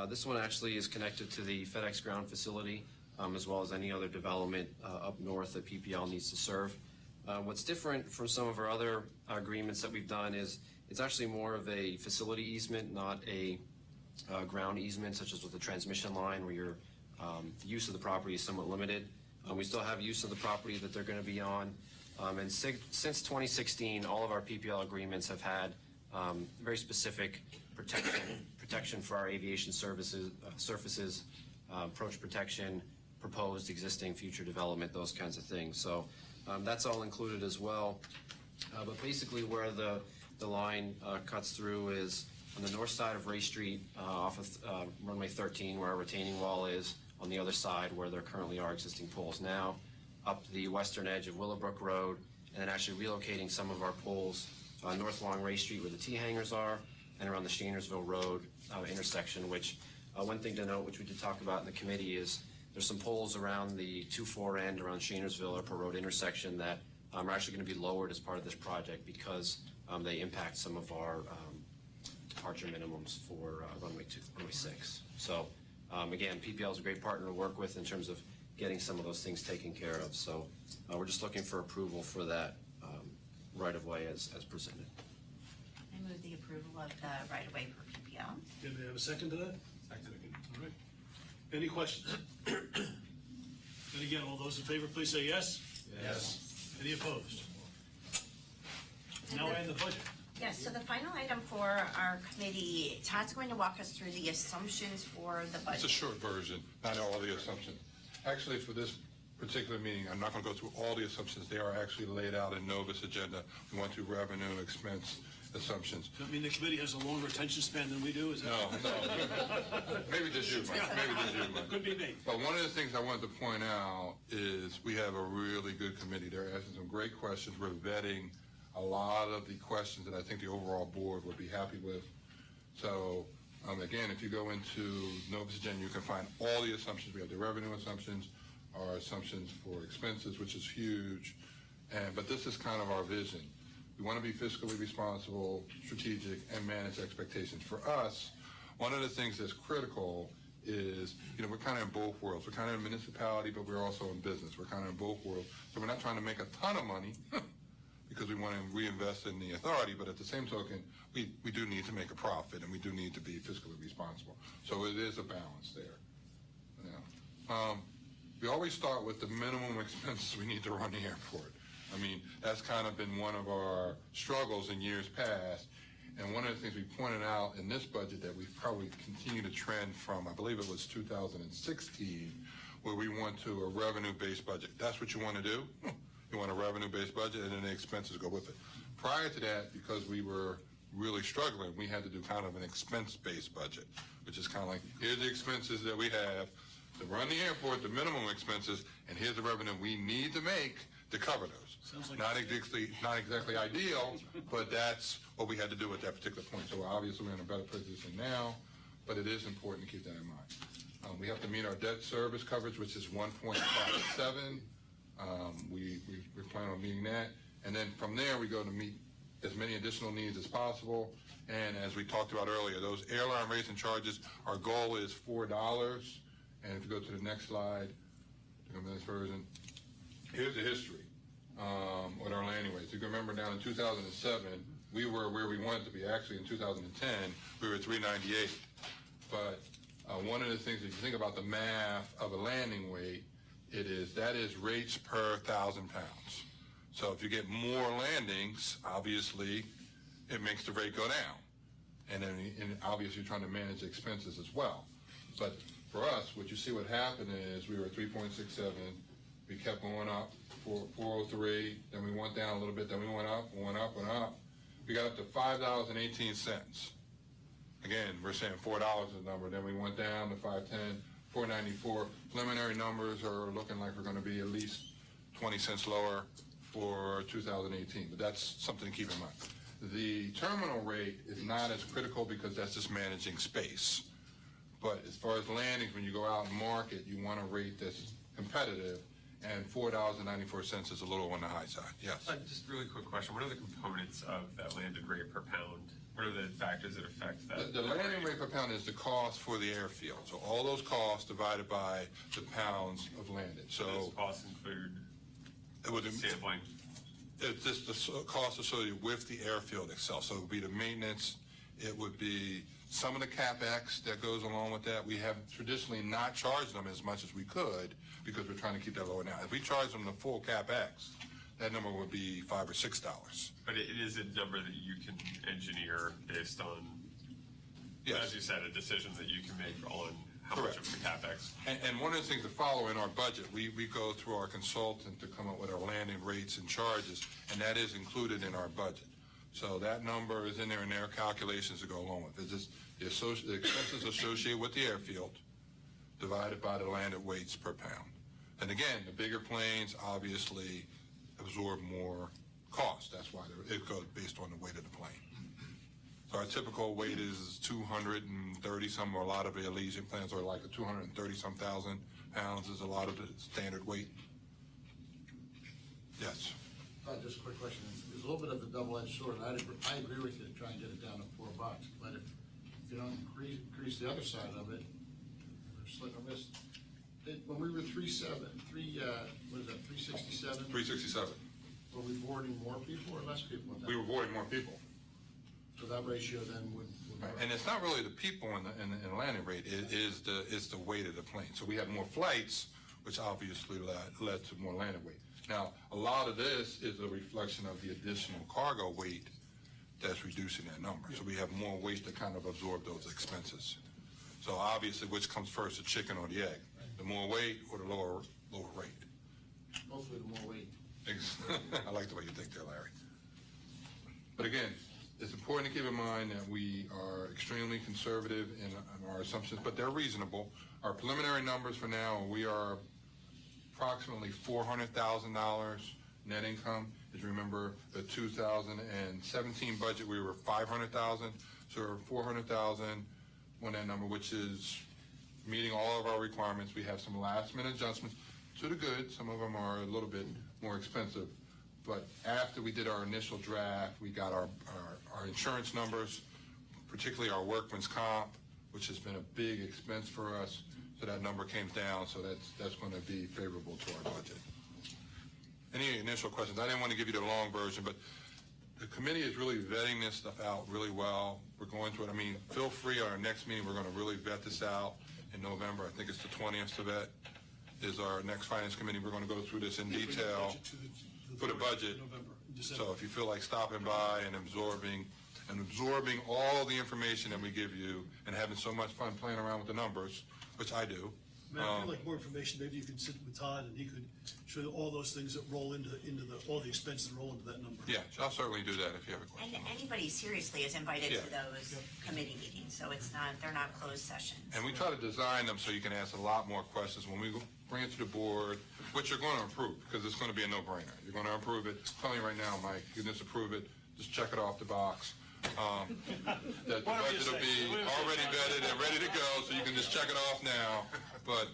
Speaker 16: This one actually is connected to the FedEx ground facility, as well as any other development up north that PPL needs to serve. What's different from some of our other agreements that we've done is it's actually more of a facility easement, not a ground easement, such as with the transmission line, where your use of the property is somewhat limited. We still have use of the property that they're going to be on. And since 2016, all of our PPL agreements have had very specific protection for our aviation services, surfaces, approach protection, proposed, existing, future development, those kinds of things. So that's all included as well. But basically where the line cuts through is on the north side of Ray Street off of runway 13, where our retaining wall is, on the other side where there currently are existing poles now, up the western edge of Willowbrook Road, and then actually relocating some of our poles north along Ray Street where the T-hangars are, and around the Shanersville Road intersection, which one thing to note, which we did talk about in the committee, is there's some poles around the 2-4 end around Shanersville Upper Road intersection that are actually going to be lowered as part of this project because they impact some of our departure minimums for runway 6. So again, PPL is a great partner to work with in terms of getting some of those things taken care of. So we're just looking for approval for that right-of-way as presented.
Speaker 7: I move the approval of the right-of-way for PPL.
Speaker 1: Did we have a second to that? Second. All right. Any questions? And again, all those in favor, please say yes.
Speaker 13: Yes.
Speaker 1: Any opposed? Now we're in the budget.
Speaker 7: Yes, so the final item for our committee, Todd's going to walk us through the assumptions for the budget.
Speaker 10: It's a short version, not all the assumptions. Actually, for this particular meeting, I'm not going to go through all the assumptions. They are actually laid out in Nova's agenda. We went through revenue, expense, assumptions.
Speaker 1: Does that mean the committee has a longer attention span than we do? Is that?
Speaker 10: No. Maybe just you, Mike. Maybe just you, Mike.
Speaker 1: Could be me.
Speaker 10: But one of the things I wanted to point out is we have a really good committee. They're asking some great questions. We're vetting a lot of the questions that I think the overall board would be happy with. So Again, if you go into Novus Agenda, you can find all the assumptions. We have the revenue assumptions, our assumptions for expenses, which is huge, but this is kind of our vision. We want to be fiscally responsible, strategic, and manage expectations. For us, one of the things that's critical is, we're kind of in both worlds. We're kind of in municipality, but we're also in business. We're kind of in both worlds. So we're not trying to make a ton of money because we want to reinvest in the authority, but at the same token, we do need to make a profit, and we do need to be fiscally responsible. So it is a balance there. We always start with the minimum expenses we need to run the airport. I mean, that's kind of been one of our struggles in years past. And one of the things we pointed out in this budget that we probably continue to trend from, I believe it was 2016, where we went to a revenue-based budget. That's what you want to do? You want a revenue-based budget, and then the expenses go with it. Prior to that, because we were really struggling, we had to do kind of an expense-based budget, which is kind of like, here's the expenses that we have to run the airport, the minimum expenses, and here's the revenue we need to make to cover those.
Speaker 1: Like
Speaker 10: not exactly ideal, but that's what we had to do at that particular point. So obviously we're in a better position now, but it is important to keep that in mind. We have to meet our debt service coverage, which is 1.57. We plan on meeting that. And then from there, we go to meet as many additional needs as possible. And as we talked about earlier, those airline rates and charges, our goal is $4. And if you go to the next slide, this version, here's the history with our landing rates. You can remember down in 2007, we were where we wanted to be. Actually, in 2010, we were at 398. But one of the things, if you think about the math of a landing weight, that is rates per 1,000 pounds. So if you get more landings, obviously, it makes the rate go down. And then obviously you're trying to manage expenses as well. But for us, what you see what happened is we were at 3.67. We kept going up, 403. Then we went down a little bit. Then we went up, went up, went up. We got up to $5.18. Again, we're saying $4 is the number. Then we went down to $5.10, $4.94. Preliminary numbers are looking like we're going to be at least 20 cents lower for 2018. But that's something to keep in mind. The terminal rate is not as critical because that's just managing space. But as far as landings, when you go out and market, you want a rate that's competitive, and $4.94 is a little on the high side. Yes?
Speaker 18: Just a really quick question. What are the components of that landed rate per pound? What are the factors that affect that?
Speaker 10: The landing rate per pound is the cost for the airfield. So all those costs divided by the pounds of landed. So
Speaker 18: those costs include sampling.
Speaker 10: It's just the cost associated with the airfield itself. So it would be the maintenance. It would be some of the CapEx that goes along with that. We have traditionally not charged them as much as we could because we're trying to keep that lower now. If we charge them the full CapEx, that number would be $5 or $6.
Speaker 18: But it is a number that you can engineer based on,
Speaker 10: yes,
Speaker 18: as you said, a decision that you can make on how
Speaker 10: correct,
Speaker 18: much of the CapEx.
Speaker 10: And one of the things to follow in our budget, we go through our consultant to come up with our landing rates and charges, and that is included in our budget. So that number is in there, and there are calculations to go along with it. It's just the expenses associated with the airfield divided by the landed weights per pound. And again, the bigger planes obviously absorb more cost. That's why it goes based on the weight of the plane. So our typical weight is 230 some, or a lot of the Elysian planes are like a 230 some thousand pounds is a lot of the standard weight. Yes.
Speaker 19: Just a quick question. It's a little bit of a double-edged sword. I agree with you to try and get it down to $4, but if you don't increase the other side of it, we're slicking our wrist. When we were 367?
Speaker 10: 367.
Speaker 19: Were we boarding more people or less people at that?
Speaker 10: We were boarding more people.
Speaker 19: So that ratio then would
Speaker 10: right. And it's not really the people in the landing rate. It is the weight of the plane. So we have more flights, which obviously led to more landing weight. Now, a lot of this is a reflection of the additional cargo weight that's reducing that number. So we have more weight to kind of absorb those expenses. So obviously, which comes first, the chicken or the egg? The more weight or the lower rate?
Speaker 19: Mostly the more weight.
Speaker 10: I like the way you think there, Larry. But again, it's important to keep in mind that we are extremely conservative in our assumptions, but they're reasonable. Our preliminary numbers for now, we are approximately $400,000 net income. As you remember, the 2017 budget, we were $500,000. So we're $400,000, on that number, which is meeting all of our requirements. We have some last-minute adjustments to the good. Some of them are a little bit more expensive. But after we did our initial draft, we got our insurance numbers, particularly our workman's comp, which has been a big expense for us. So that number came down, so that's going to be favorable to our budget. Any initial questions? I didn't want to give you the long version, but the committee is really vetting this stuff out really well. We're going through it. I mean, feel free, at our next meeting, we're going to really vet this out in November. I think it's the 20th to vet is our next finance committee. We're going to go through this in detail for the budget. So if you feel like stopping by and absorbing all the information that we give you and having so much fun playing around with the numbers, which I do.
Speaker 1: Man, if you'd like more information, maybe you could sit with Todd and he could show you all those things that roll into all the expenses that roll into that number.
Speaker 10: Yeah, I'll certainly do that if you have a question.
Speaker 7: And anybody seriously is invited
Speaker 10: Yeah.
Speaker 7: to those committee meetings, so they're not closed sessions.
Speaker 10: And we try to design them so you can ask a lot more questions when we bring it to the board, which you're going to approve, because it's going to be a no-brainer. You're going to approve it. I'm telling you right now, Mike, you can just approve it, just check it off the box. That the budget will be already vetted and ready to go, so you can just check it off now. But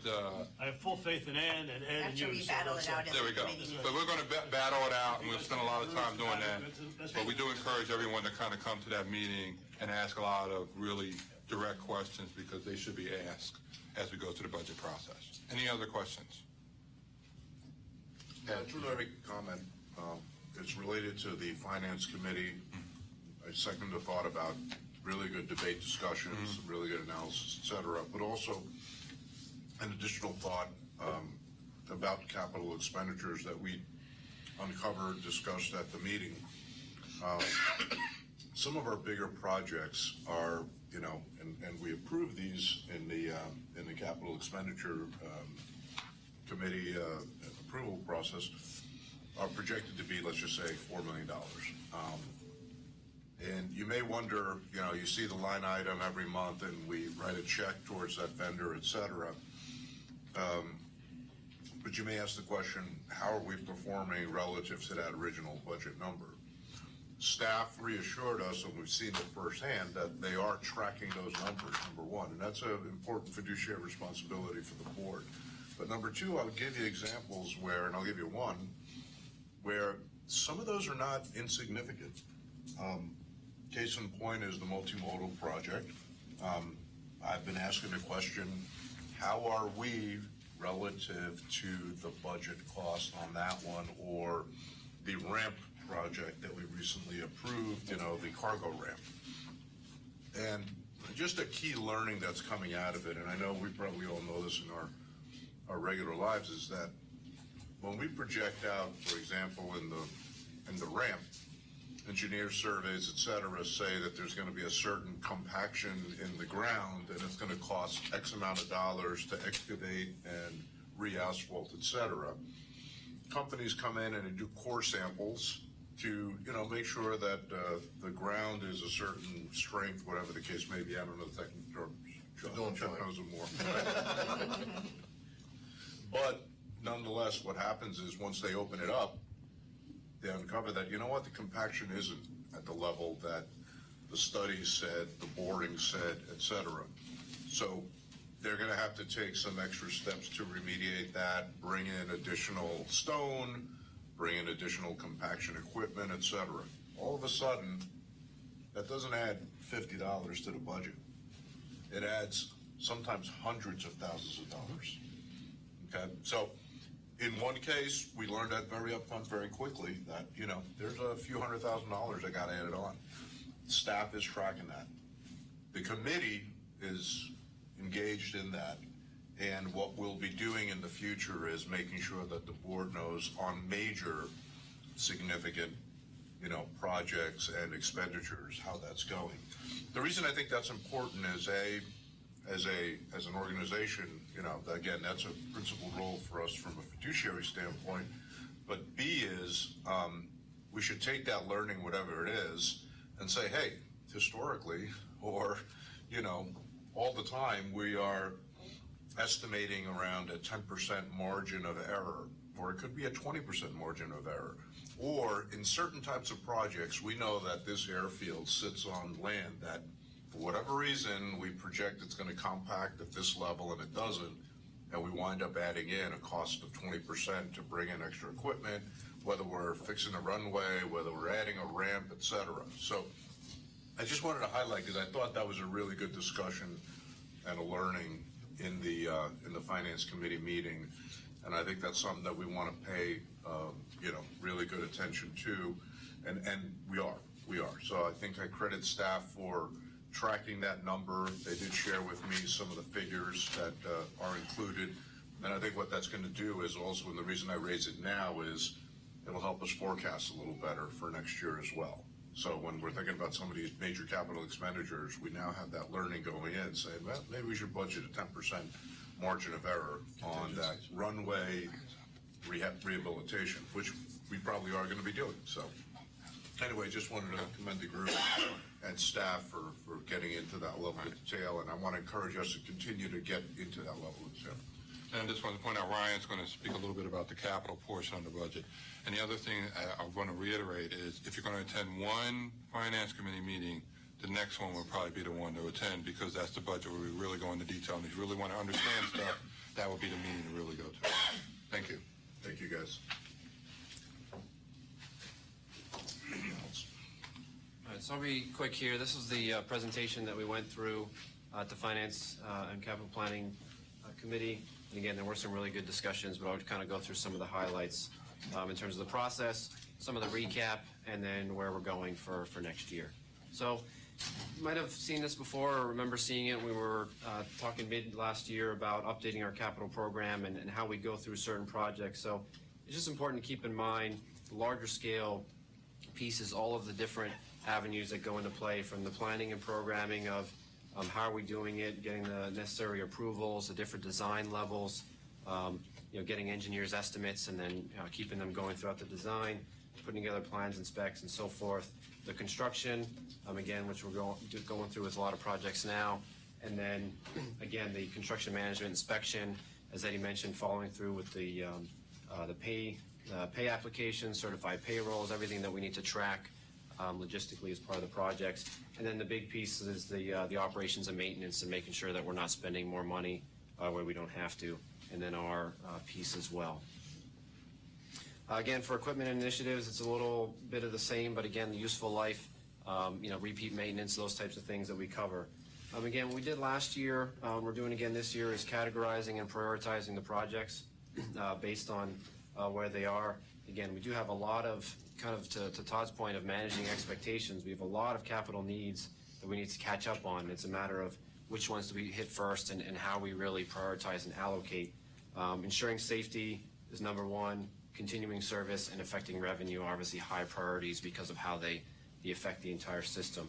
Speaker 1: I have full faith in Ann and Ed and you.
Speaker 7: After we battle it out in
Speaker 10: there we
Speaker 7: the
Speaker 10: go.
Speaker 7: committee meeting.
Speaker 10: But we're going to battle it out, and we'll spend a lot of time doing that. But we do encourage everyone to kind of come to that meeting and ask a lot of really direct questions, because they should be asked as we go through the budget process. Any other questions?
Speaker 20: Yeah, just want to make a comment. It's related to the Finance Committee. I second the thought about really good debate discussions, really good analysis, et cetera, but also an additional thought about capital expenditures that we uncovered, discussed at the meeting. Some of our bigger projects are, and we approve these in the capital expenditure committee approval process, are projected to be, let's just say, $4 million. And you may wonder, you see the line item every month and we write a check towards that vendor, et cetera. But you may ask the question, how are we performing relative to that original budget number? Staff reassured us, and we've seen it firsthand, that they are tracking those numbers, number one, and that's an important fiduciary responsibility for the board. But number two, I'll give you examples where, and I'll give you one, where some of those are not insignificant. Case in point is the multimodal project. I've been asking the question, how are we relative to the budget cost on that one, or the ramp project that we recently approved, the cargo ramp? And just a key learning that's coming out of it, and I know we probably all know this in our regular lives, is that when we project out, for example, in the ramp, engineer surveys, et cetera, say that there's going to be a certain compaction in the ground and it's going to cost X amount of dollars to excavate and re-asphalt, et cetera. Companies come in and they do core samples to, make sure that the ground is a certain strength, whatever the case may be. I don't know the technical terms. Chuck knows them more. But nonetheless, what happens is once they open it up, they uncover that, the compaction isn't at the level that the studies said, the boarding said, et cetera. So they're going to have to take some extra steps to remediate that, bring in additional stone, bring in additional compaction equipment, et cetera. All of a sudden, that doesn't add $50 to the budget. It adds sometimes hundreds of thousands of dollars. Okay, so in one case, we learned that very upfront, very quickly, that, there's a few $100,000 that got added on. Staff is tracking that. The committee is engaged in that. And what we'll be doing in the future is making sure that the board knows on major, significant, projects and expenditures, how that's going. The reason I think that's important is as an organization, again, that's a principal role for us from a fiduciary standpoint. But B is, we should take that learning, whatever it is, and say, hey, historically, or, all the time, we are estimating around a 10% margin of error, or it could be a 20% margin of error. Or in certain types of projects, we know that this airfield sits on land that, for for whatever reason, we project it's gonna compact at this level and it doesn't, and we wind up adding in a cost of 20% to bring in extra equipment, whether we're fixing a runway, whether we're adding a ramp, et cetera. So I just wanted to highlight, because I thought that was a really good discussion and a learning in the Finance Committee meeting. And I think that's something that we want to pay, really good attention to. And we are. So I think I credit staff for tracking that number. They did share with me some of the figures that are included. And I think what that's going to do is also, and the reason I raise it now is it'll help us forecast a little better for next year as well. So when we're thinking about some of these major capital expenditures, we now have that learning going in, saying, well, maybe we should budget a 10% margin of error on that runway rehabilitation, which we probably are going to be doing. So anyway, just wanted to commend the group and staff for getting into that level of detail, and I want to encourage us to continue to get into that level of detail.
Speaker 10: And I just want to point out, Ryan's going to speak a little bit about the capital portion of the budget. And the other thing I want to reiterate is, if you're going to attend one Finance Committee meeting, the next one will probably be the one to attend, because that's the budget where we really go into detail. And if you really want to understand stuff, that will be the meeting to really go to. Thank you.
Speaker 20: Thank you, guys.
Speaker 16: All right, so I'll be quick here. This is the presentation that we went through at the Finance and Capital Planning Committee. And again, there were some really good discussions, but I would kind of go through some of the highlights in terms of the process, some of the recap, and then where we're going for next year. So you might have seen this before or remember seeing it. We were talking mid last year about updating our capital program and how we go through certain projects. So it's just important to keep in mind the larger scale pieces, all of the different avenues that go into play, from the planning and programming of how are we doing it, getting the necessary approvals, the different design levels, getting engineers' estimates, and then keeping them going throughout the design, putting together plans and specs and so forth. The construction, again, which we're going through with a lot of projects now. And then, again, the construction management inspection, as Eddie mentioned, following through with the pay applications, certified payrolls, everything that we need to track logistically as part of the projects. And then the big piece is the operations and maintenance, and making sure that we're not spending more money where we don't have to, and then our piece as well. Again, for equipment initiatives, it's a little bit of the same, but again, the useful life, repeat maintenance, those types of things that we cover. Again, what we did last year, we're doing again this year, is categorizing and prioritizing the projects based on where they are. Again, we do have a lot of, kind of to Todd's point of managing expectations, we have a lot of capital needs that we need to catch up on. It's a matter of which ones do we hit first and how we really prioritize and allocate. Ensuring safety is number one. Continuing service and affecting revenue are obviously high priorities because of how they affect the entire system.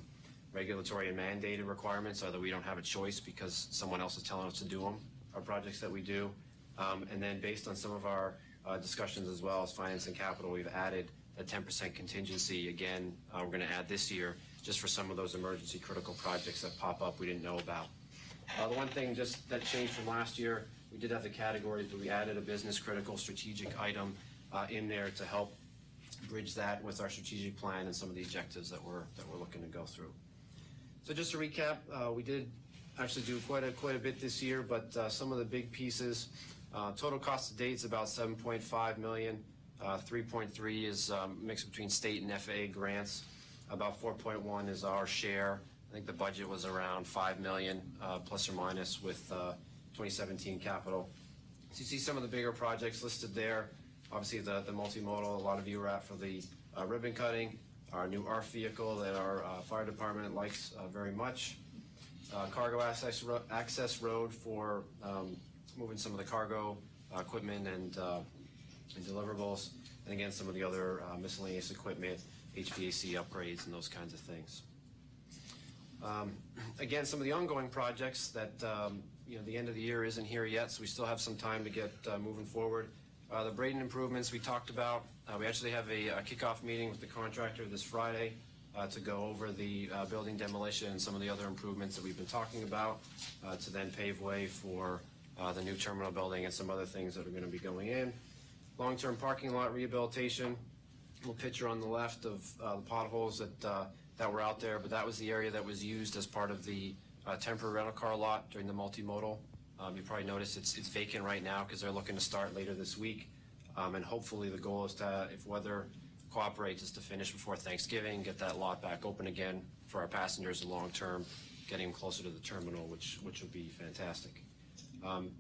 Speaker 16: Regulatory and mandated requirements are that we don't have a choice because someone else is telling us to do them, our projects that we do. And then based on some of our discussions as well as finance and capital, we've added a 10% contingency. Again, we're going to add this year just for some of those emergency critical projects that pop up we didn't know about. The one thing just that changed from last year, we did have the categories, but we added a business critical strategic item in there to help bridge that with our strategic plan and some of the objectives that we're looking to go through. So just to recap, we did actually do quite a bit this year, but some of the big pieces, total cost to date is about $7.5 million. 3.3 is a mix between state and FAA grants. About 4.1 is our share. I think the budget was around $5 million, plus or minus, with 2017 capital. So you see some of the bigger projects listed there. Obviously the multimodal, a lot of you were at for the ribbon cutting, our new ARF vehicle that our fire department likes very much. Cargo access road for moving some of the cargo equipment and deliverables. And again, some of the other miscellaneous equipment, HVAC upgrades and those kinds of things. Again, some of the ongoing projects that, the end of the year isn't here yet, so we still have some time to get moving forward. The Braden improvements we talked about. We actually have a kickoff meeting with the contractor this Friday to go over the building demolition and some of the other improvements that we've been talking about to then pave way for the new terminal building and some other things that are going to be going in. Long-term parking lot rehabilitation. Little picture on the left of the potholes that that were out there, but that was the area that was used as part of the temporary rental car lot during the multimodal. You probably noticed it's vacant right now because they're looking to start later this week. And hopefully the goal is to, if weather cooperates, is to finish before Thanksgiving, get that lot back open again for our passengers in long term, getting them closer to the terminal, which would be fantastic.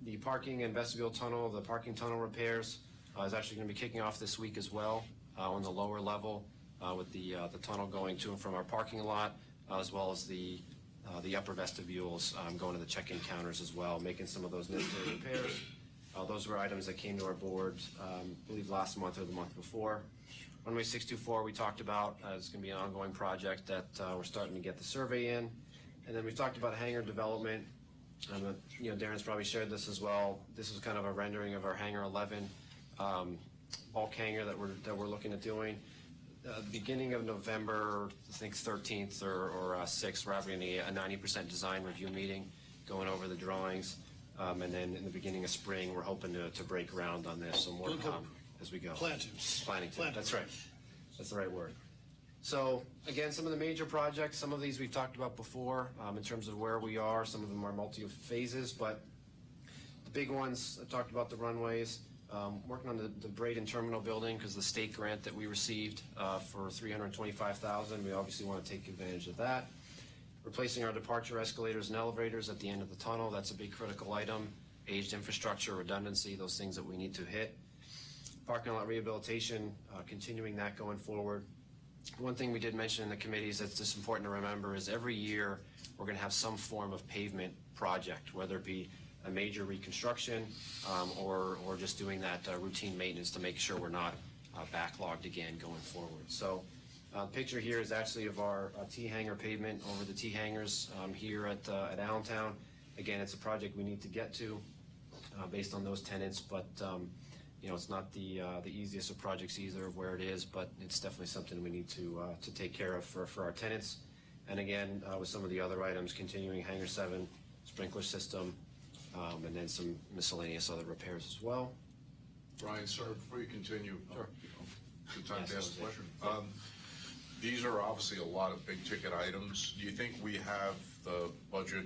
Speaker 16: The parking and vestibule tunnel, the parking tunnel repairs is actually going to be kicking off this week as well on the lower level with the tunnel going to and from our parking lot, as well as the upper vestibules going to the check-in counters as well, making some of those necessary repairs. Those were items that came to our board, I believe last month or the month before. Runway 624 we talked about. It's going to be an ongoing project that we're starting to get the survey in. And then we've talked about hangar development. Darren's probably shared this as well. This is kind of a rendering of our Hangar 11 bulk hangar that we're looking at doing. Beginning of November, I think 13th or 6th, we're having a 90% design review meeting, going over the drawings. And then in the beginning of spring, we're hoping to break ground on this, so more to come as we go. Planning to. That's right. That's the right word. So again, some of the major projects, some of these we've talked about before in terms of where we are. Some of them are multi-phases, but the big ones, I talked about the runways. Working on the Braden Terminal building because the state grant that we received for $325,000, we obviously want to take advantage of that. Replacing our departure escalators and elevators at the end of the tunnel, that's a big critical item. Aged infrastructure, redundancy, those things that we need to hit. Parking lot rehabilitation, continuing that going forward. One thing we did mention in the committees that's just important to remember is every year we're going to have some form of pavement project, whether it be a major reconstruction or just doing that routine maintenance to make sure we're not backlogged again going forward. So the picture here is actually of our T-hanger pavement over the T-hangers here at Allentown. Again, it's a project we need to get to based on those tenants, but it's not the easiest of projects either of where it is, but it's definitely something we need to take care of for our tenants. And again, with some of the other items, continuing Hangar 7 sprinkler system, and then some miscellaneous other repairs as well.
Speaker 20: Brian, sir, before you continue.
Speaker 16: Sure.
Speaker 20: Good time to
Speaker 16: Yes,
Speaker 20: ask the question. These are obviously a lot of big ticket items. Do you think we have the budget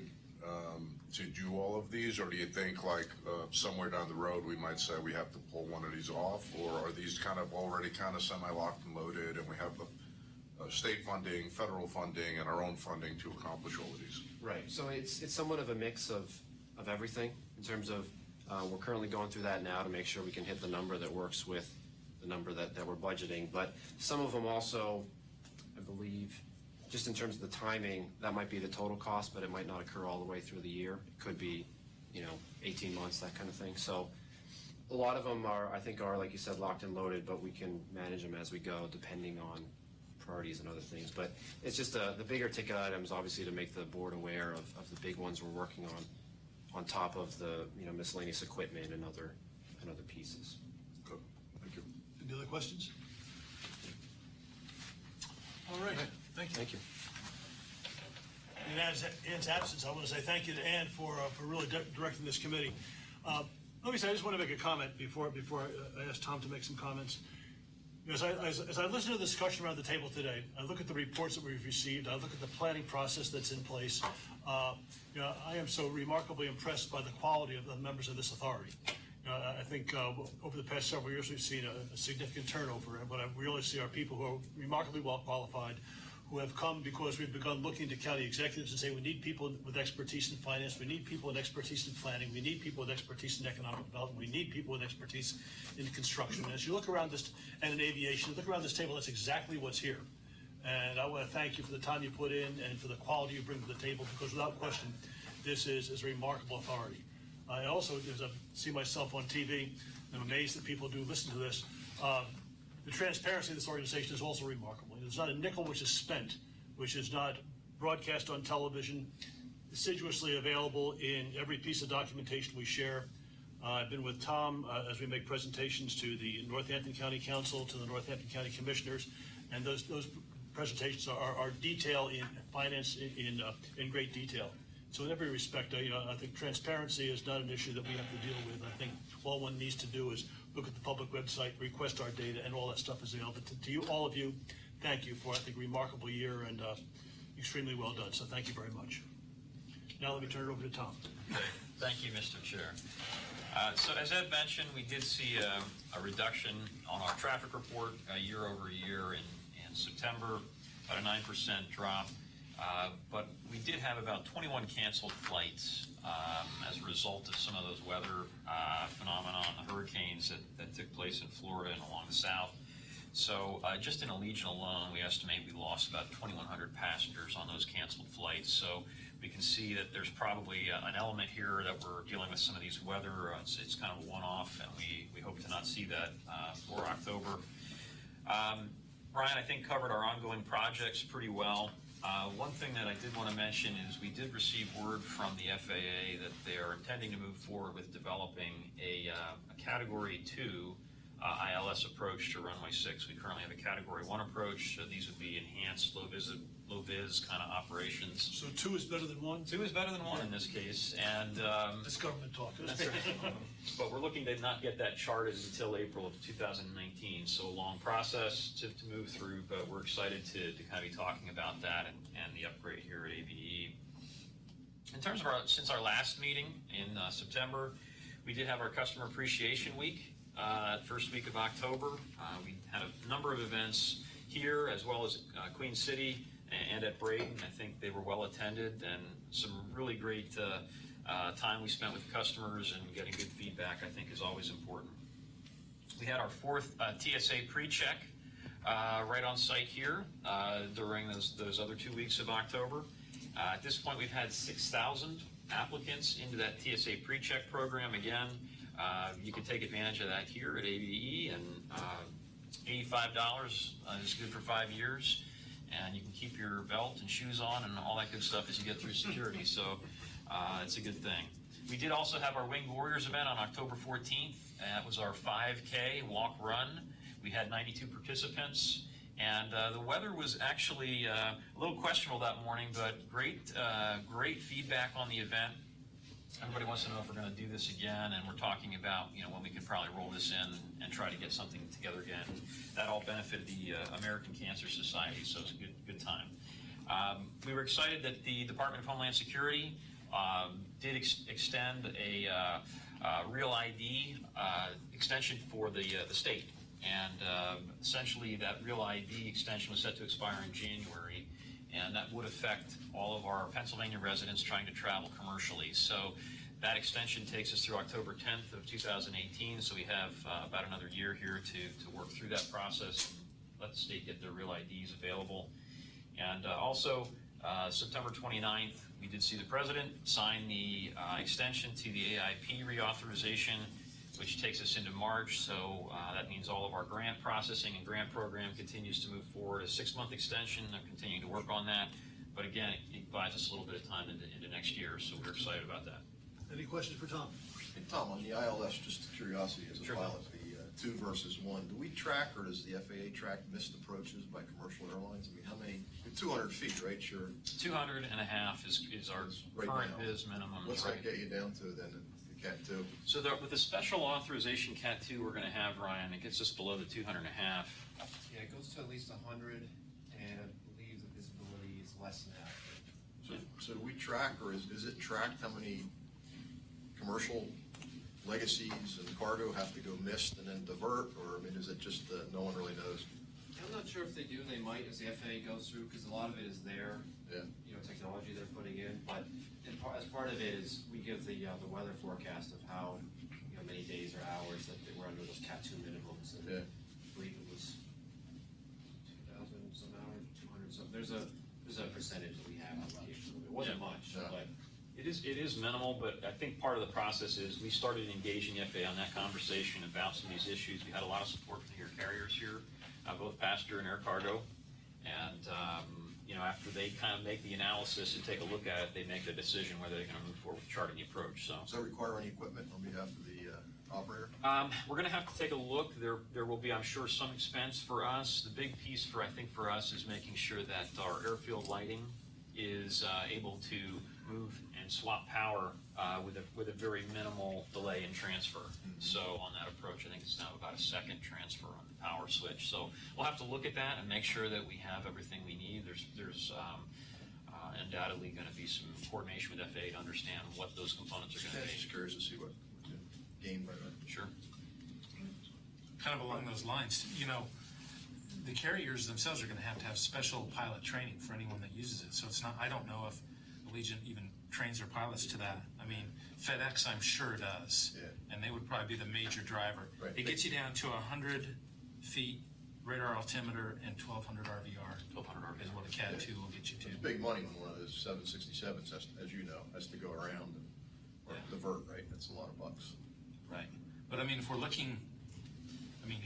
Speaker 20: to do all of these, or do you think like somewhere down the road we might say we have to pull one of these off, or are these kind of already kind of semi-locked and loaded and we have the state funding, federal funding, and our own funding to accomplish all of these?
Speaker 16: Right, so it's somewhat of a mix of everything in terms of we're currently going through that now to make sure we can hit the number that works with the number that we're budgeting, but some of them also, I believe, just in terms of the timing, that might be the total cost, but it might not occur all the way through the year. It could be, 18 months, that kind of thing. So a lot of them are, like you said, locked and loaded, but we can manage them as we go depending on priorities and other things. But it's just the bigger ticket items, obviously, to make the board aware of the big ones we're working on top of the miscellaneous equipment and other pieces.
Speaker 20: Good, thank you.
Speaker 1: Any other questions? All right, thank you.
Speaker 16: Thank you.
Speaker 1: In Ann's absence, I want to say thank you to Ann for really directing this committee. Let me say, I just want to make a comment before I ask Tom to make some comments. As I listen to the discussion around the table today, I look at the reports that we've received, I look at the planning process that's in place. I am so remarkably impressed by the quality of the members of this authority. I think over the past several years we've seen a significant turnover, and what I really see are people who are remarkably well qualified, who have come because we've begun looking to county executives and say we need people with expertise in finance, we need people with expertise in planning, we need people with expertise in economic development, we need people with expertise in construction. And as you look around this, and in aviation, look around this table, that's exactly what's here. And I want to thank you for the time you put in and for the quality you bring to the table, because without question, this is a remarkable authority. I also, as I see myself on TV, I'm amazed that people do listen to this. The transparency of this organization is also remarkable. There's not a nickel which is spent, which is not broadcast on television, assiduously available in every piece of documentation we share. I've been with Tom as we make presentations to the Northampton County Council, to the Northampton County Commissioners, and those presentations are detailed in finance in great detail. So in every respect, I think transparency is not an issue that we have to deal with. I think all one needs to do is look at the public website, request our data, and all that stuff is available. To you, all of you, thank you for, I think, a remarkable year and extremely well done. So thank you very much. Now let me turn it over to Tom.
Speaker 9: Thank you, Mr. Chair. So as Ed mentioned, we did see a reduction on our traffic report year over year in September, about a 9% drop. But we did have about 21 canceled flights as a result of some of those weather phenomenon, the hurricanes that took place in Florida and along the south. So just in Allegiant alone, we estimate we lost about 2,100 passengers on those canceled flights. So we can see that there's probably an element here that we're dealing with some of these weather. It's kind of a one-off, and we hope to not see that for October. Brian, I think, covered our ongoing projects pretty well. One thing that I did want to mention is we did receive word from the FAA that they are intending to move forward with developing a Category 2 ILS approach to runway 6. We currently have a Category 1 approach. These would be enhanced low-vis kind of operations.
Speaker 1: So 2 is better than 1?
Speaker 9: 2 is better than 1 in this case, and
Speaker 1: that's government talk.
Speaker 9: That's right. But we're looking to not get that charted until April of 2019. So a long process to move through, but we're excited to kind of be talking about that and the upgrade here at ABE. In terms of since our last meeting in September, we did have our Customer Appreciation Week. First week of October, we had a number of events here as well as Queen City and at Braden. I think they were well attended and some really great time we spent with customers, and getting good feedback I think is always important. We had our 4th TSA pre-check right on site here during those other 2 weeks of October. At this point we've had 6,000 applicants into that TSA pre-check program. Again, you can take advantage of that here at ABE, and $85 is good for 5 years, and you can keep your belt and shoes on and all that good stuff as you get through security, so it's a good thing. We did also have our Winged Warriors event on October 14th. That was our 5K walk-run. We had 92 participants, and the weather was actually a little questionable that morning, but great feedback on the event. Everybody wants to know if we're going to do this again, and we're talking about when we can probably roll this in and try to get something together again. That all benefited the American Cancer Society, so it's a good time. We were excited that the Department of Homeland Security did extend a Real ID extension for the state, and essentially that Real ID extension was set to expire in January. And that would affect all of our Pennsylvania residents trying to travel commercially. So that extension takes us through October 10th of 2018. So we have about another year here to work through that process and let the state get their Real IDs available. And also September 29th, we did see the President sign the extension to the AIP reauthorization, which takes us into March. So that means all of our grant processing and grant program continues to move forward. A 6-month extension, they're continuing to work on that. But again, it buys us a little bit of time into next year, so we're excited about that.
Speaker 1: Any questions for Tom?
Speaker 21: Hey, Tom, on the ILS, just curiosity as a
Speaker 9: Sure.
Speaker 21: pilot, the 2 versus 1, do we track, or does the FAA track missed approaches by commercial airlines? I mean, how many, 200 feet, right? Sure.
Speaker 9: 200 and a half is our
Speaker 21: Right
Speaker 9: current
Speaker 21: now.
Speaker 9: biz minimum.
Speaker 21: What's
Speaker 9: right?
Speaker 21: that get you down to then, the Cat 2?
Speaker 9: So with the special authorization Cat 2 we're going to have, Ryan, it gets us below the 200 and a half.
Speaker 16: Yeah, it goes to at least 100, and I believe the visibility is less than that.
Speaker 21: So do we track, or is it tracked how many commercial legacies and cargo have to go missed and then divert, or I mean, is it just no one really knows?
Speaker 16: I'm not sure if they do, they might as the FAA goes through, because a lot of it is their technology they're putting in, but as part of it is we give the weather forecast of how many days or hours that we're under those Cat 2 minimums, and I believe it was 2,000 some hours, 200 some. There's a percentage that we have allocation. It wasn't much, but
Speaker 9: It is minimal, but I think part of the process is we started engaging FAA on that conversation about some of these issues. We had a lot of support from the air carriers here, both passenger and air cargo. And, after they kind of make the analysis and take a look at it, they make the decision whether they're going to move forward with charting the approach. So,
Speaker 21: Does that require any equipment on behalf of the operator?
Speaker 9: we're going to have to take a look. There will be, I'm sure, some expense for us. The big piece I think for us is making sure that our airfield lighting is able to and swap power with a very minimal delay in transfer. So on that approach, I think it's now about a second transfer on the power switch. So we'll have to look at that and make sure that we have everything we need. There's undoubtedly going to be some coordination with FAA to understand what those components are going to be.
Speaker 21: Just curious to see what gained by that.
Speaker 9: Sure.
Speaker 17: Kind of along those lines, the carriers themselves are going to have special pilot training for anyone that uses it. So it's not, I don't know if Allegiant even trains their pilots to that. I mean, FedEx, I'm sure does.
Speaker 21: Yeah.
Speaker 17: And they would probably be the major driver.
Speaker 21: Right.
Speaker 17: It gets you down to 100 feet radar altimeter and 1200 RVR.
Speaker 9: 1200 RVR
Speaker 17: is what a CAD 2 will get you to.
Speaker 21: It's big money when one of those 767s, as you know, has to go around or divert, right? That's a lot of bucks.
Speaker 17: Right. But I mean, if we're looking,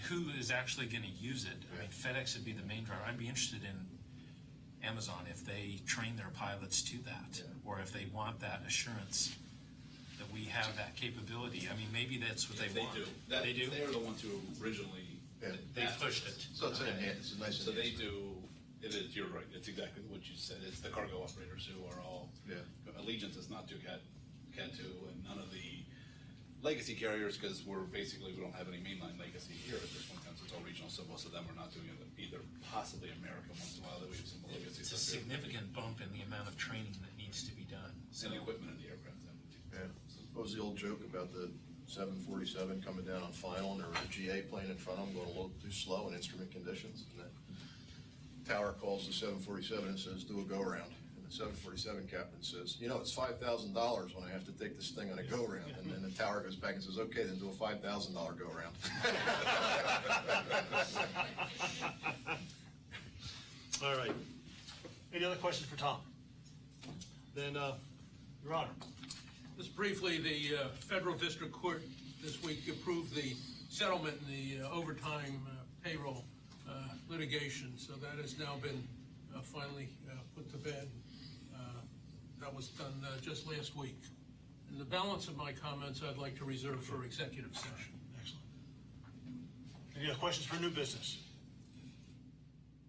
Speaker 17: who is actually going to use it? I mean, FedEx would be the main driver. I'd be interested in Amazon if they train their pilots to that, or if they want that assurance that we have that capability. I mean, maybe that's what they want.
Speaker 15: do.
Speaker 17: They do?
Speaker 15: They're the ones who originally.
Speaker 17: They pushed it.
Speaker 21: So it's it's a nice.
Speaker 15: So they do, it is, you're right, it's exactly what you said, it's the cargo operators who are all. Allegiant does not do CAD 2, and none of the legacy carriers, because we don't have any mainline legacy here at this point, since it's all regional, so most of them are not doing it either, possibly American once in a while, that we have some legacy.
Speaker 17: It's a significant bump in the amount of training that needs to be done.
Speaker 15: And equipment in the aircraft.
Speaker 21: Yeah. What was the old joke about the 747 coming down on final and there was a GA plane in front of them going a little too slow in instrument conditions? And the tower calls the 747 and says, do a go-around. And the 747 captain says, it's $5,000 when I have to take this thing on a go-around. And then the tower goes back and says, okay, then do a $5,000 go-around.
Speaker 1: All right. Any other questions for Tom? Then, Your Honor.
Speaker 6: Just briefly, the Federal District Court this week approved the settlement in the overtime payroll litigation, so that has now been finally put to bed. That was done just last week. And the balance of my comments I'd like to reserve for executive session.
Speaker 1: Excellent. Any other questions for new business?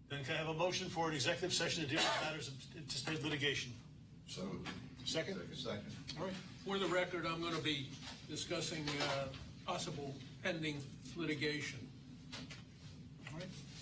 Speaker 1: Then can I have a motion for an executive session to deal with matters of anticipated litigation?
Speaker 21: So
Speaker 1: Second?
Speaker 21: Second.
Speaker 1: All right.
Speaker 6: For the record, I'm going to be discussing possible pending litigation.